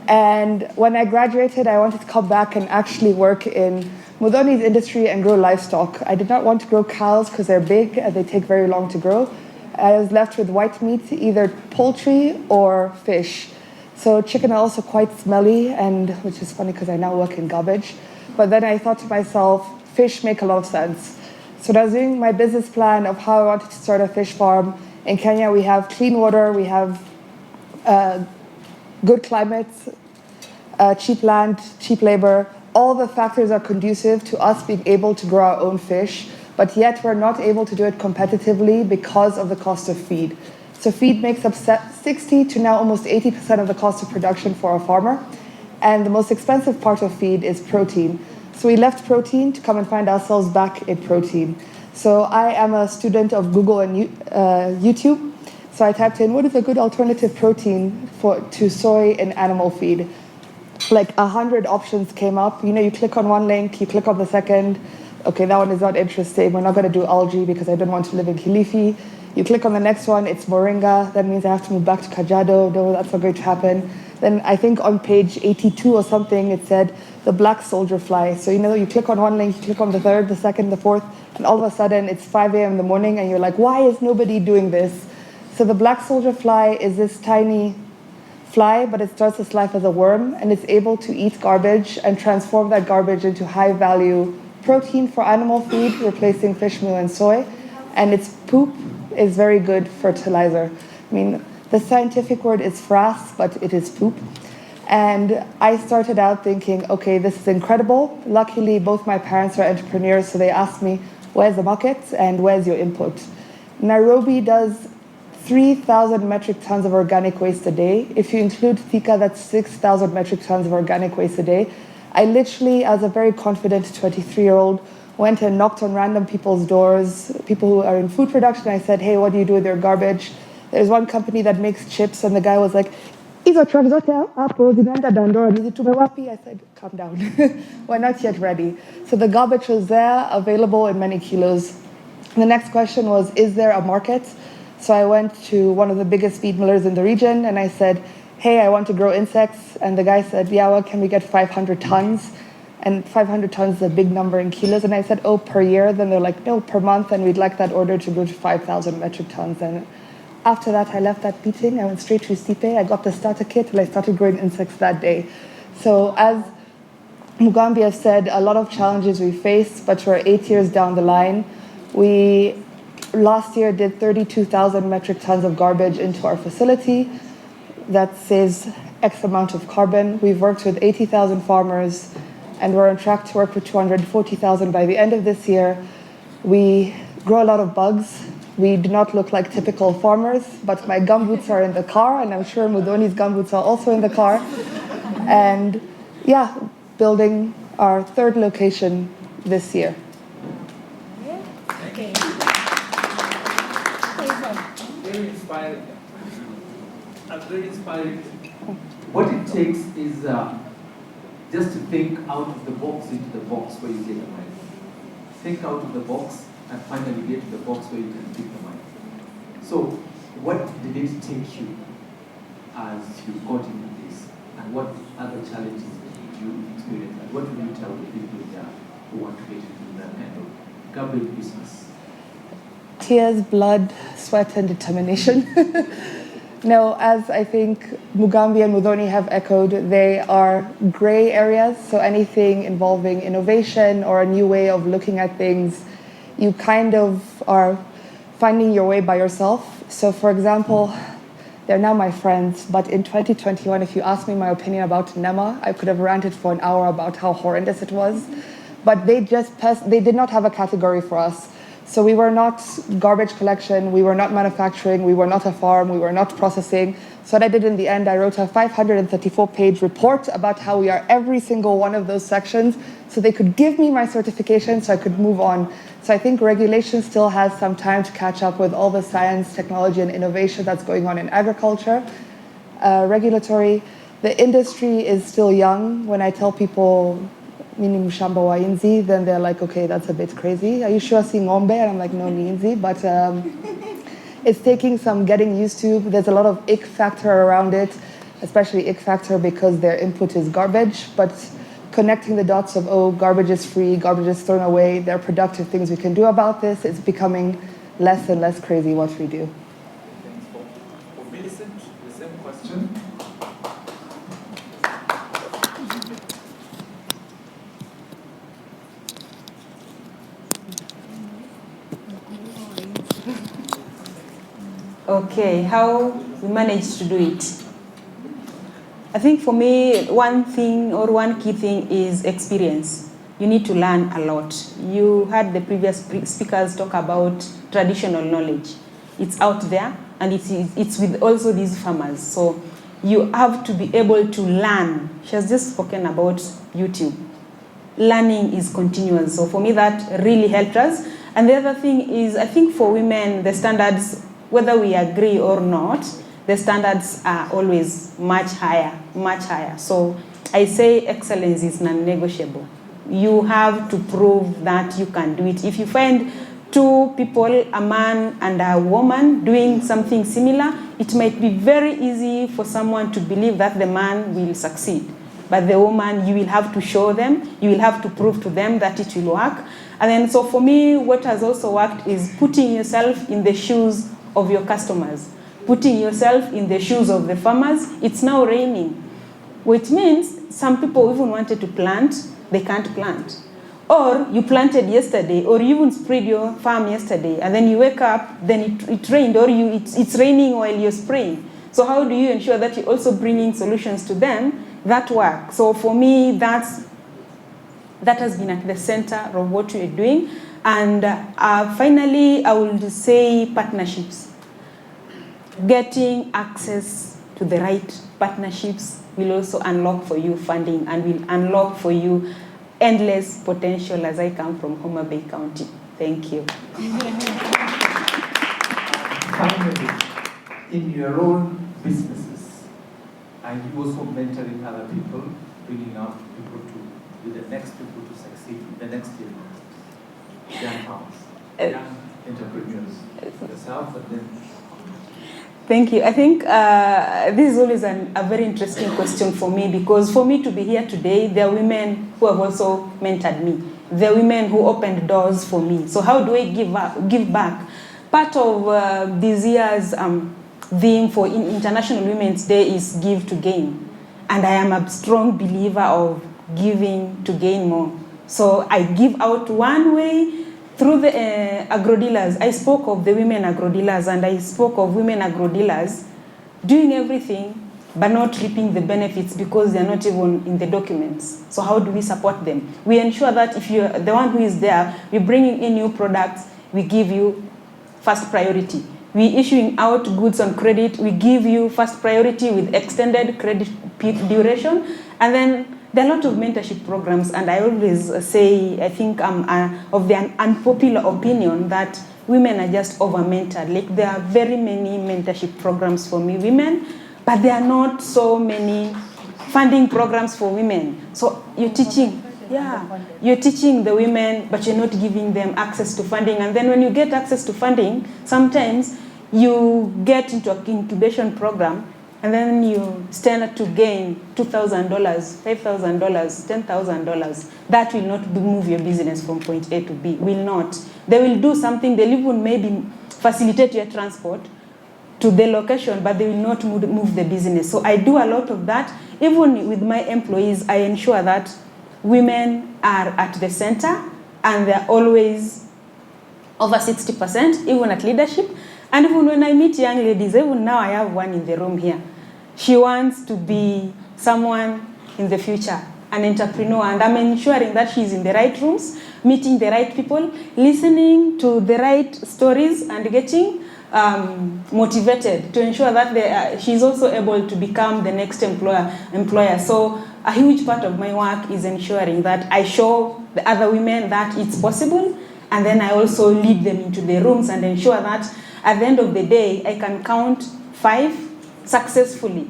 And when I graduated, I wanted to come back and actually work in Mudhoni's industry and grow livestock. I did not want to grow cows because they're big and they take very long to grow. I was left with white meat, either poultry or fish. So chicken are also quite smelly, and which is funny because I now work in garbage. But then I thought to myself, fish make a lot of sense. So when I was doing my business plan of how I wanted to start a fish farm, in Kenya we have clean water, we have good climate, cheap land, cheap labor. All the factors are conducive to us being able to grow our own fish, but yet we're not able to do it competitively because of the cost of feed. So feed makes up 60 to now almost 80% of the cost of production for a farmer. And the most expensive part of feed is protein. So we left protein to come and find ourselves back in protein. So I am a student of Google and YouTube. So I typed in, what is a good alternative protein to soy in animal feed? Like 100 options came up. You know, you click on one link, you click on the second. Okay, that one is not interesting. We're not going to do algae because I don't want to live in Kilifi. You click on the next one, it's moringa. That means I have to move back to Kajiado. No, that's not going to happen. Then I think on page 82 or something, it said the black soldier fly. So, you know, you click on one link, you click on the third, the second, the fourth, and all of a sudden it's 5 a.m. in the morning and you're like, why is nobody doing this? So the black soldier fly is this tiny fly, but it starts its life as a worm, and it's able to eat garbage and transform that garbage into high-value protein for animal feed, replacing fish meal and soy. And its poop is very good fertilizer. I mean, the scientific word is frass, but it is poop. And I started out thinking, okay, this is incredible. Luckily, both my parents are entrepreneurs, so they asked me, where's the market and where's your input? Nairobi does 3,000 metric tons of organic waste a day. If you include Thika, that's 6,000 metric tons of organic waste a day. I literally, as a very confident 23-year-old, went and knocked on random people's doors, people who are in food production. I said, hey, what do you do with your garbage? There's one company that makes chips, and the guy was like, hizo truck zote hapo zinaenda Dandora, nizitume wapi? I said, calm down. We're not yet ready. So the garbage was there, available in many kilos. The next question was, is there a market? So I went to one of the biggest feed millers in the region, and I said, hey, I want to grow insects. And the guy said, yeah, well, can we get 500 tons? And 500 tons is a big number in kilos. And I said, oh, per year? Then they're like, no, per month, and we'd like that order to go to 5,000 metric tons. And after that, I left that meeting. I went straight to Stipe. I got the starter kit, and I started growing insects that day. So as Mugambi has said, a lot of challenges we faced, but we're 8 years down the line. We last year did 32,000 metric tons of garbage into our facility. That saves X amount of carbon. We've worked with 80,000 farmers, and we're on track to work with 240,000 by the end of this year. We grow a lot of bugs. We do not look like typical farmers, but my gumboots are in the car, and I'm sure Mudhoni's gumboots are also in the car. And yeah, building our third location this year. Okay. Very inspiring. Very inspiring. What it takes is just to think out of the box into the box where you get the money. Think out of the box and finally get to the box where you can pick the money. So, what did it take you as you got into this, and what other challenges did you experience, and what would you tell the people who want to get into that kind of garbage business? Tears, blood, sweat, and determination. No, as I think Mugambi and Mudhoni have echoed, they are gray areas. So anything involving innovation or a new way of looking at things, you kind of are finding your way by yourself. So for example, they're now my friends, but in 2021, if you asked me my opinion about NEMA, I could have ranted for an hour about how horrendous it was. But they did not have a category for us. So we were not garbage collection, we were not manufacturing, we were not a farm, we were not processing. So what I did in the end, I wrote a 534-page report about how we are every single one of those sections, so they could give me my certification so I could move on. So I think regulation still has some time to catch up with all the science, technology, and innovation that's going on in agriculture. Regulatory, the industry is still young. When I tell people, meaning mshamba wa inzi, then they're like, okay, that's a bit crazy. Are you sure si ng'ombe? And I'm like, no, ni inzi. But It's taking some getting used to. There's a lot of ick factor around it, especially ick factor because their input is garbage, but connecting the dots of, oh, garbage is free, garbage is thrown away, there are productive things we can do about this. It's becoming less and less crazy what we do. Thanks for Millicent, the same question. Okay, how we manage to do it? I think for me, one thing or one key thing is experience. You need to learn a lot. You heard the previous speakers talk about traditional knowledge. It's out there, and it's with also these farmers. So you have to be able to learn. She has just spoken about YouTube. Learning is continuous. So for me, that really helped us. And the other thing is, I think for women, the standards, whether we agree or not, the standards are always much higher, much higher. So I say excellence is non-negotiable. You have to prove that you can do it. If you find two people, a man and a woman, doing something similar, it might be very easy for someone to believe that the man will succeed. But the woman, you will have to show them, you will have to prove to them that it will work. And then, so for me, what has also worked is putting yourself in the shoes of your customers, putting yourself in the shoes of the farmers. It's now raining, which means some people even wanted to plant, they can't plant. Or you planted yesterday, or you even sprayed your farm yesterday, and then you wake up, then it rained, or it's raining while you're spraying. So how do you ensure that you're also bringing solutions to them that work? So for me, that has been at the center of what we're doing. And finally, I will say partnerships. Getting access to the right partnerships will also unlock for you funding and will unlock for you endless potential, as I come from Homa Bay County. Thank you. Finally, in your own businesses, and you also mentoring other people, bringing out people to be the next people to succeed in the next year. Young farmers, young entrepreneurs, yourself, and then. Thank you. I think this is always a very interesting question for me, because for me to be here today, there are women who have also mentored me. There are women who opened doors for me. So how do I give back? Part of this year's theme for International Women's Day is give to gain. And I am a strong believer of giving to gain more. So I give out one way through the agro-dealers. I spoke of the women agro-dealers, and I spoke of women agro-dealers doing everything but not reaping the benefits because they're not even in the documents. So how do we support them? We ensure that if you're the one who is there, we're bringing in new products, we give you first priority. We're issuing out goods on credit, we give you first priority with extended credit duration. And then there are a lot of mentorship programs, and I always say, I think I'm of the unpopular opinion that women are just over-mentored. Like, there are very many mentorship programs for me women, but there are not so many funding programs for women. So you're teaching, you're teaching the women, but you're not giving them access to funding. And then when you get access to funding, sometimes you get into an incubation program, and then you stand to gain $2,000, $5,000, $10,000. That will not move your business from point A to B, will not. They will do something, they'll even maybe facilitate your transport to the location, but they will not move the business. So I do a lot of that. Even with my employees, I ensure that women are at the center, and they're always over 60%, even at leadership. And even when I meet young ladies, even now I have one in the room here. She wants to be someone in the future, an entrepreneur, and I'm ensuring that she's in the right rooms, meeting the right people, listening to the right stories, and getting motivated to ensure that she's also able to become the next employer. So a huge part of my work is ensuring that I show the other women that it's possible, and then I also lead them into the rooms and ensure that at the end of the day, I can count 5 successfully,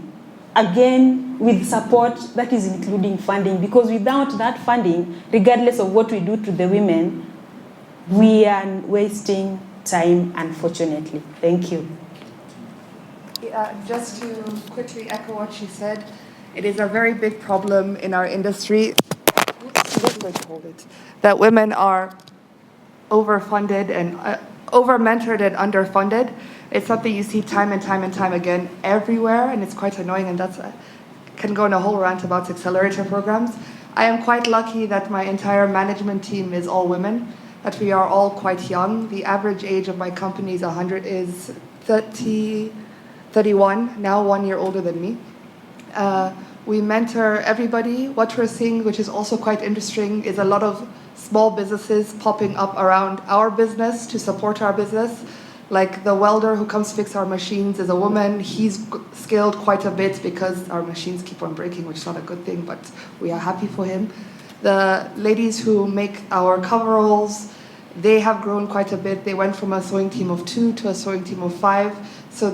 again with support that is including funding, because without that funding, regardless of what we do to the women, we are wasting time, unfortunately. Thank you. Just to quickly echo what she said, it is a very big problem in our industry that women are overfunded and over-mentored and underfunded. It's something you see time and time and time again everywhere, and it's quite annoying, and that's can go on a whole rant about accelerator programs. I am quite lucky that my entire management team is all women, that we are all quite young. The average age of my company is 31, now 1 year older than me. We mentor everybody. What we're seeing, which is also quite interesting, is a lot of small businesses popping up around our business to support our business. Like the welder who comes fix our machines is a woman. He's scaled quite a bit because our machines keep on breaking, which is not a good thing, but we are happy for him. The ladies who make our coveralls, they have grown quite a bit. They went from a sewing team of 2 to a sewing team of 5. So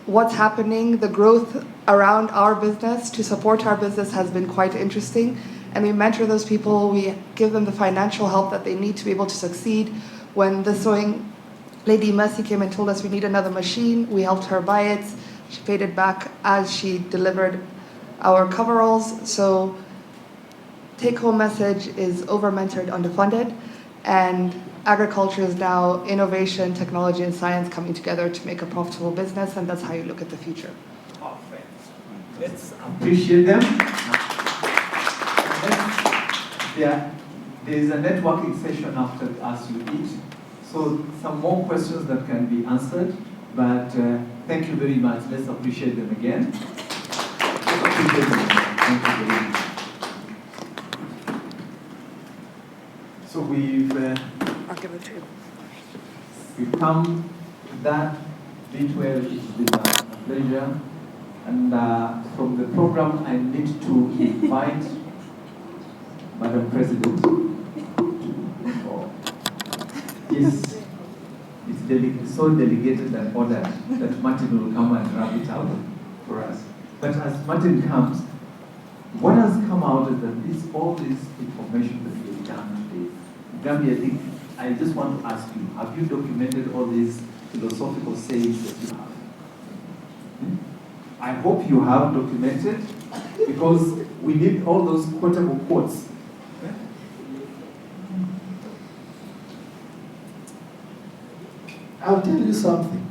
what's happening, the growth around our business to support our business has been quite interesting. And we mentor those people. We give them the financial help that they need to be able to succeed. When the sewing lady Mercy came and told us we need another machine, we helped her buy it. She paid it back as she delivered our coveralls. So take-home message is over-mentored, underfunded, and agriculture is now innovation, technology, and science coming together to make a profitable business, and that's how you look at the future. Perfect. Let's appreciate them. There is a networking session after as you eat, so some more questions that can be answered, but thank you very much. Let's appreciate them again. Thank you very much. So I'll give it to you. we've come to that bit where it's been a pleasure, and from the program I need to invite Madam President. It's so delegated and ordered that Martin will come and wrap it up for us. But as Martin comes, what has come out is that all this information that we've done today, Gabby, I just want to ask you, have you documented all these philosophical sayings that you have? I hope you have documented, because we need all those quotable quotes. I'll tell you something.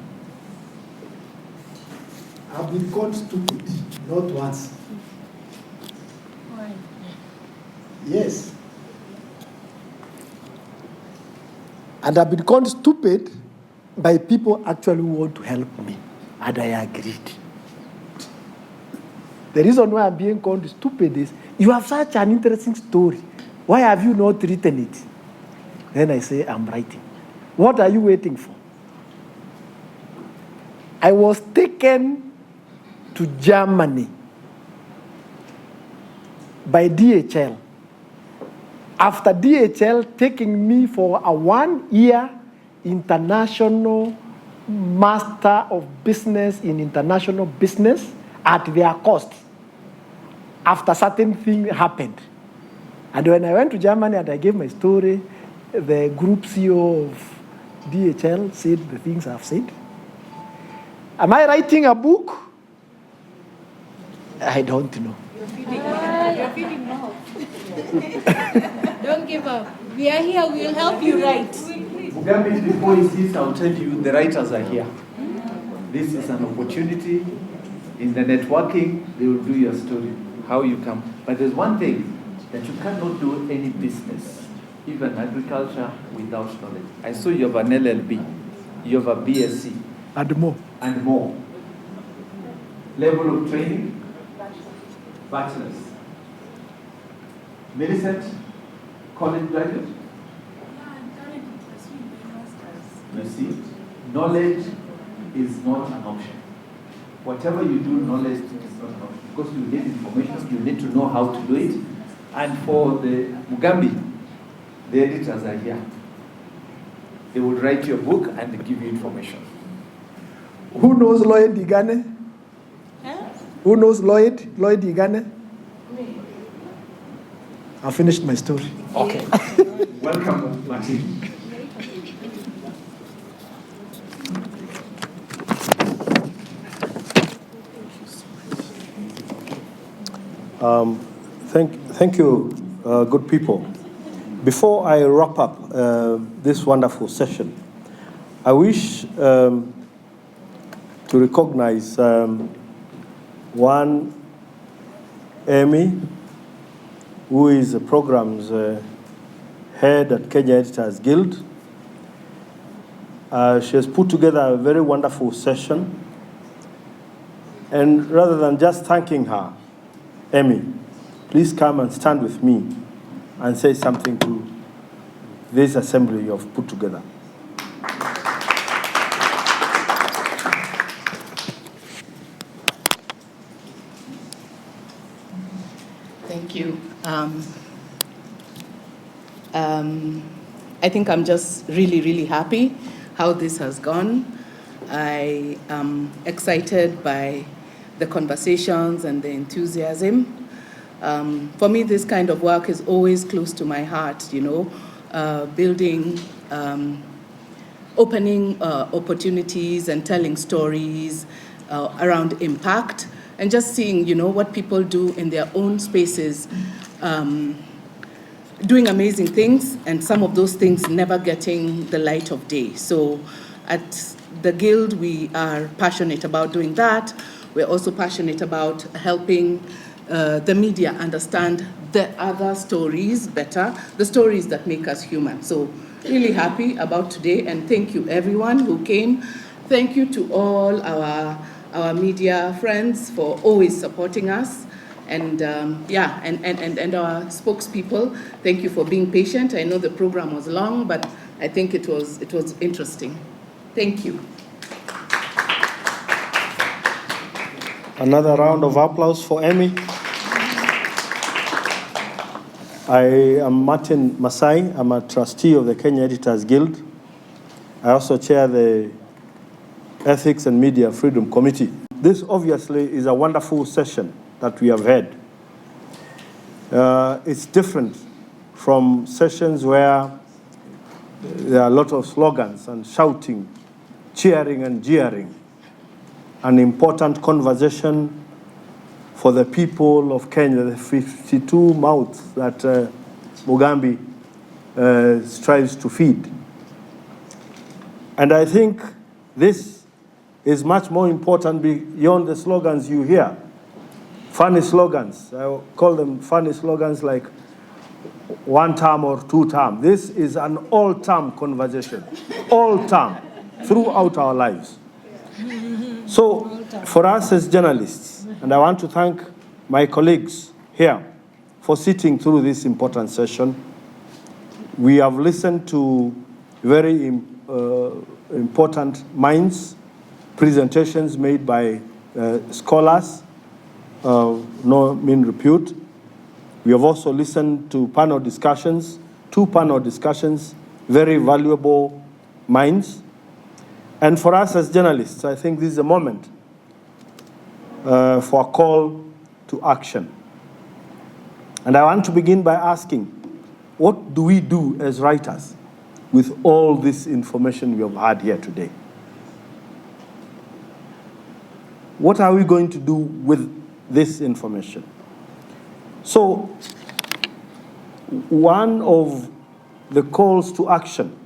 I've been called stupid, not once. Why? Yes. And I've been called stupid by people actually who want to help me. And I agreed. The reason why I'm being called stupid is, you have such an interesting story. Why have you not written it? Then I say, I'm writing. What are you waiting for? I was taken to Germany by DHL. After DHL taking me for a 1-year international master of business in international business at their cost, after certain thing happened. And when I went to Germany and I gave my story, the group CEO of DHL said the things I've said. Am I writing a book? I don't know. You're feeding mouth. Don't give up. We are here. We'll help you write. Mugambi, before he sees, I'll tell you, the writers are here. This is an opportunity. In the networking, they will do your story, how you come. But there's one thing, that you cannot do any business, even agriculture, without knowledge. I saw you have an LLB, you have a BSc. And more. And more. Level of training? Bachelor's. Millicent, college graduate? Yeah, I'm currently pursuing my master's. You see, knowledge is not an option. Whatever you do, knowledge is not an option. Because you need information, you need to know how to do it. And for the Mugambi, the editors are here. They will write your book and they give you information. Who knows Lloyd Igane? Huh? Who knows Lloyd Igane? I finished my story. Okay. Welcome, Martin. Thank you, good people. Before I wrap up this wonderful session, I wish to recognize one Amy, who is the program's head at Kenya Editors Guild. She has put together a very wonderful session. And rather than just thanking her, Amy, please come and stand with me and say something to this assembly you have put together. Thank you. I think I'm just really, really happy how this has gone. I am excited by the conversations and the enthusiasm. For me, this kind of work is always close to my heart, you know, building, opening opportunities and telling stories around impact, and just seeing, you know, what people do in their own spaces, doing amazing things, and some of those things never getting the light of day. So at the Guild, we are passionate about doing that. We're also passionate about helping the media understand the other stories better, the stories that make us human. So really happy about today, and thank you everyone who came. Thank you to all our media friends for always supporting us. And yeah, and our spokespeople, thank you for being patient. I know the program was long, but I think it was interesting. Thank you. Another round of applause for Amy. I am Martin Masai. I'm a trustee of the Kenya Editors Guild. I also chair the Ethics and Media Freedom Committee. This obviously is a wonderful session that we have had. It's different from sessions where there are a lot of slogans and shouting, cheering and jeering. An important conversation for the people of Kenya, the 52 mouths that Mugambi strives to feed. And I think this is much more important beyond the slogans you hear. Funny slogans, I call them funny slogans like one term or two term. This is an all-term conversation, all-term, throughout our lives. So for us as journalists, and I want to thank my colleagues here for sitting through this important session. We have listened to very important minds, presentations made by scholars of no mean repute. We have also listened to panel discussions, 2 panel discussions, very valuable minds. And for us as journalists, I think this is a moment for a call to action. And I want to begin by asking, what do we do as writers with all this information we have had here today? What are we going to do with this information? So, one of the calls to action,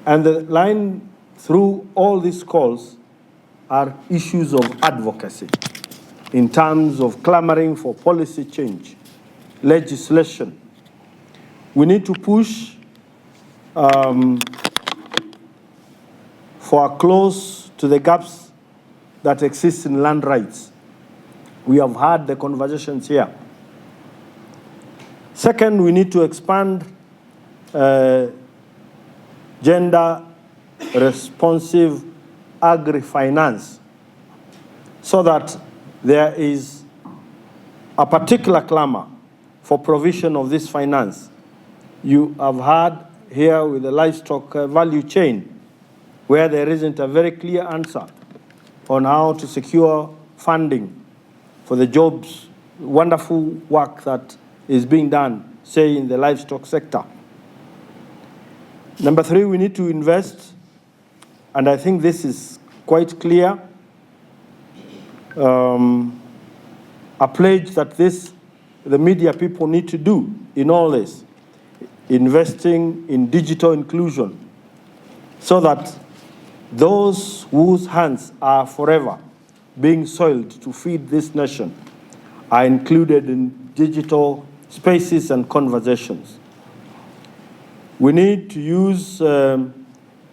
and the line through all these calls, are issues of advocacy in terms of clamoring for policy change, legislation. We need to push for a close to the gaps that exist in land rights. We have had the conversations here. Second, we need to expand gender-responsive agri-finance so that there is a particular clamor for provision of this finance. You have heard here with the livestock value chain, where there isn't a very clear answer on how to secure funding for the jobs, wonderful work that is being done, say, in the livestock sector. Number 3, we need to invest, and I think this is quite clear, a pledge that the media people need to do in all this, investing in digital inclusion, so that those whose hands are forever being soiled to feed this nation are included in digital spaces and conversations. We need to use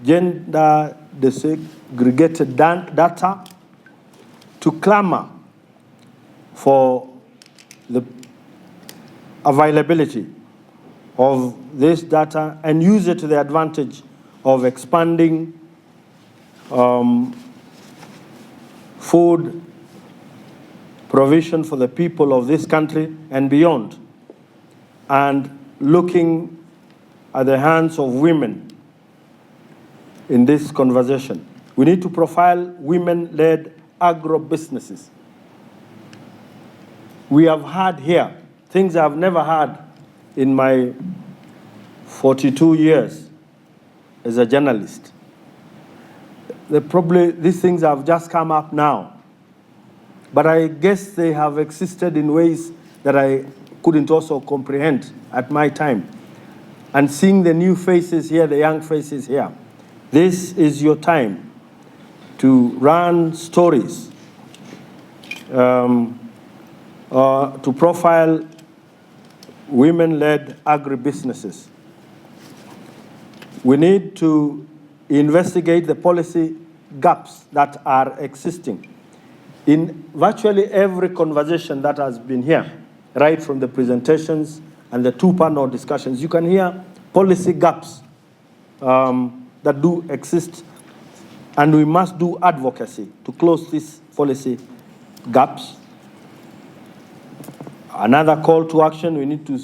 gender desegregated data to clamor for the availability of this data and use it to the advantage of expanding food provision for the people of this country and beyond, and looking at the hands of women in this conversation. We need to profile women-led agro-businesses. We have had here things I've never had in my 42 years as a journalist. These things have just come up now, but I guess they have existed in ways that I couldn't also comprehend at my time. And seeing the new faces here, the young faces here, this is your time to run stories, to profile women-led agribusinesses. We need to investigate the policy gaps that are existing in virtually every conversation that has been here, right from the presentations and the two-panel discussions. You can hear policy gaps that do exist, and we must do advocacy to close these policy gaps. Another call to action, we need to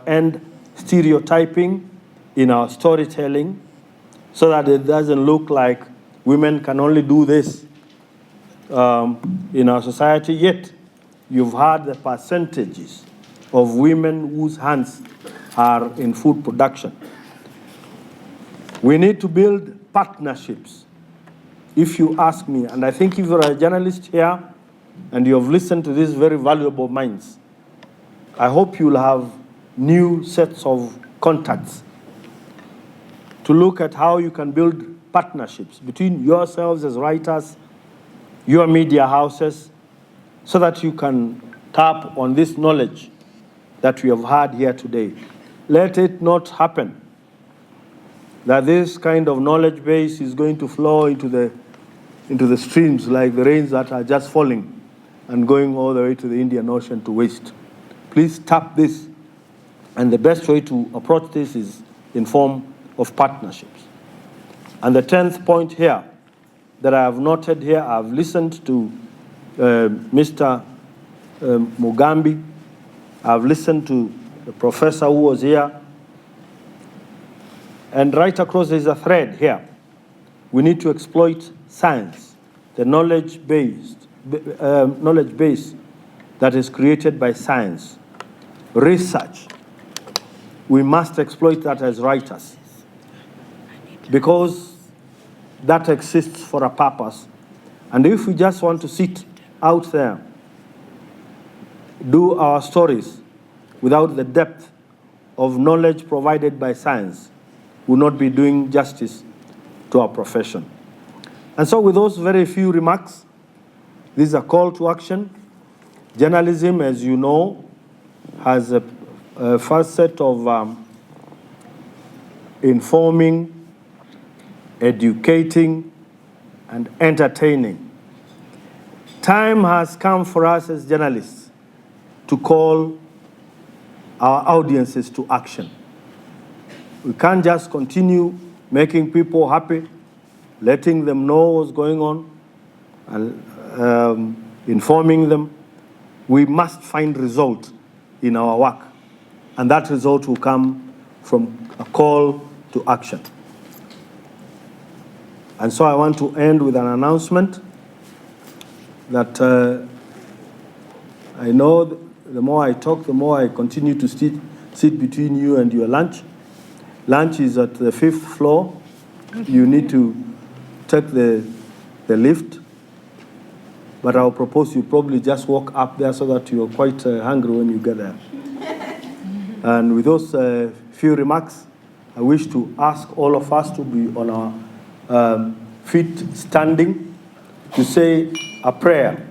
end stereotyping in our storytelling so that it doesn't look like women can only do this in our society. Yet, you've heard the percentages of women whose hands are in food production. We need to build partnerships, if you ask me. And I think if you're a journalist here and you have listened to these very valuable minds, I hope you'll have new sets of contacts to look at how you can build partnerships between yourselves as writers, your media houses, so that you can tap on this knowledge that we have had here today. Let it not happen that this kind of knowledge base is going to flow into the streams like the rains that are just falling and going all the way to the Indian Ocean to waste. Please tap this, and the best way to approach this is in form of partnerships. And the 10th point here that I have noted here, I've listened to Mr. Mugambi, I've listened to the professor who was here, and right across there's a thread here. We need to exploit science, the knowledge base that is created by science. Research, we must exploit that as writers, because that exists for a purpose. And if we just want to sit out there, do our stories without the depth of knowledge provided by science, will not be doing justice to our profession. And so with those very few remarks, this is a call to action. Journalism, as you know, has a first set of informing, educating, and entertaining. Time has come for us as journalists to call our audiences to action. We can't just continue making people happy, letting them know what's going on, and informing them. We must find result in our work, and that result will come from a call to action. And so I want to end with an announcement that I know the more I talk, the more I continue to sit between you and your lunch. Lunch is at the 5th floor. You need to take the lift. but I'll propose you probably just walk up there so that you're quite hungry when you get there. And with those few remarks, I wish to ask all of us to be on our feet standing to say a prayer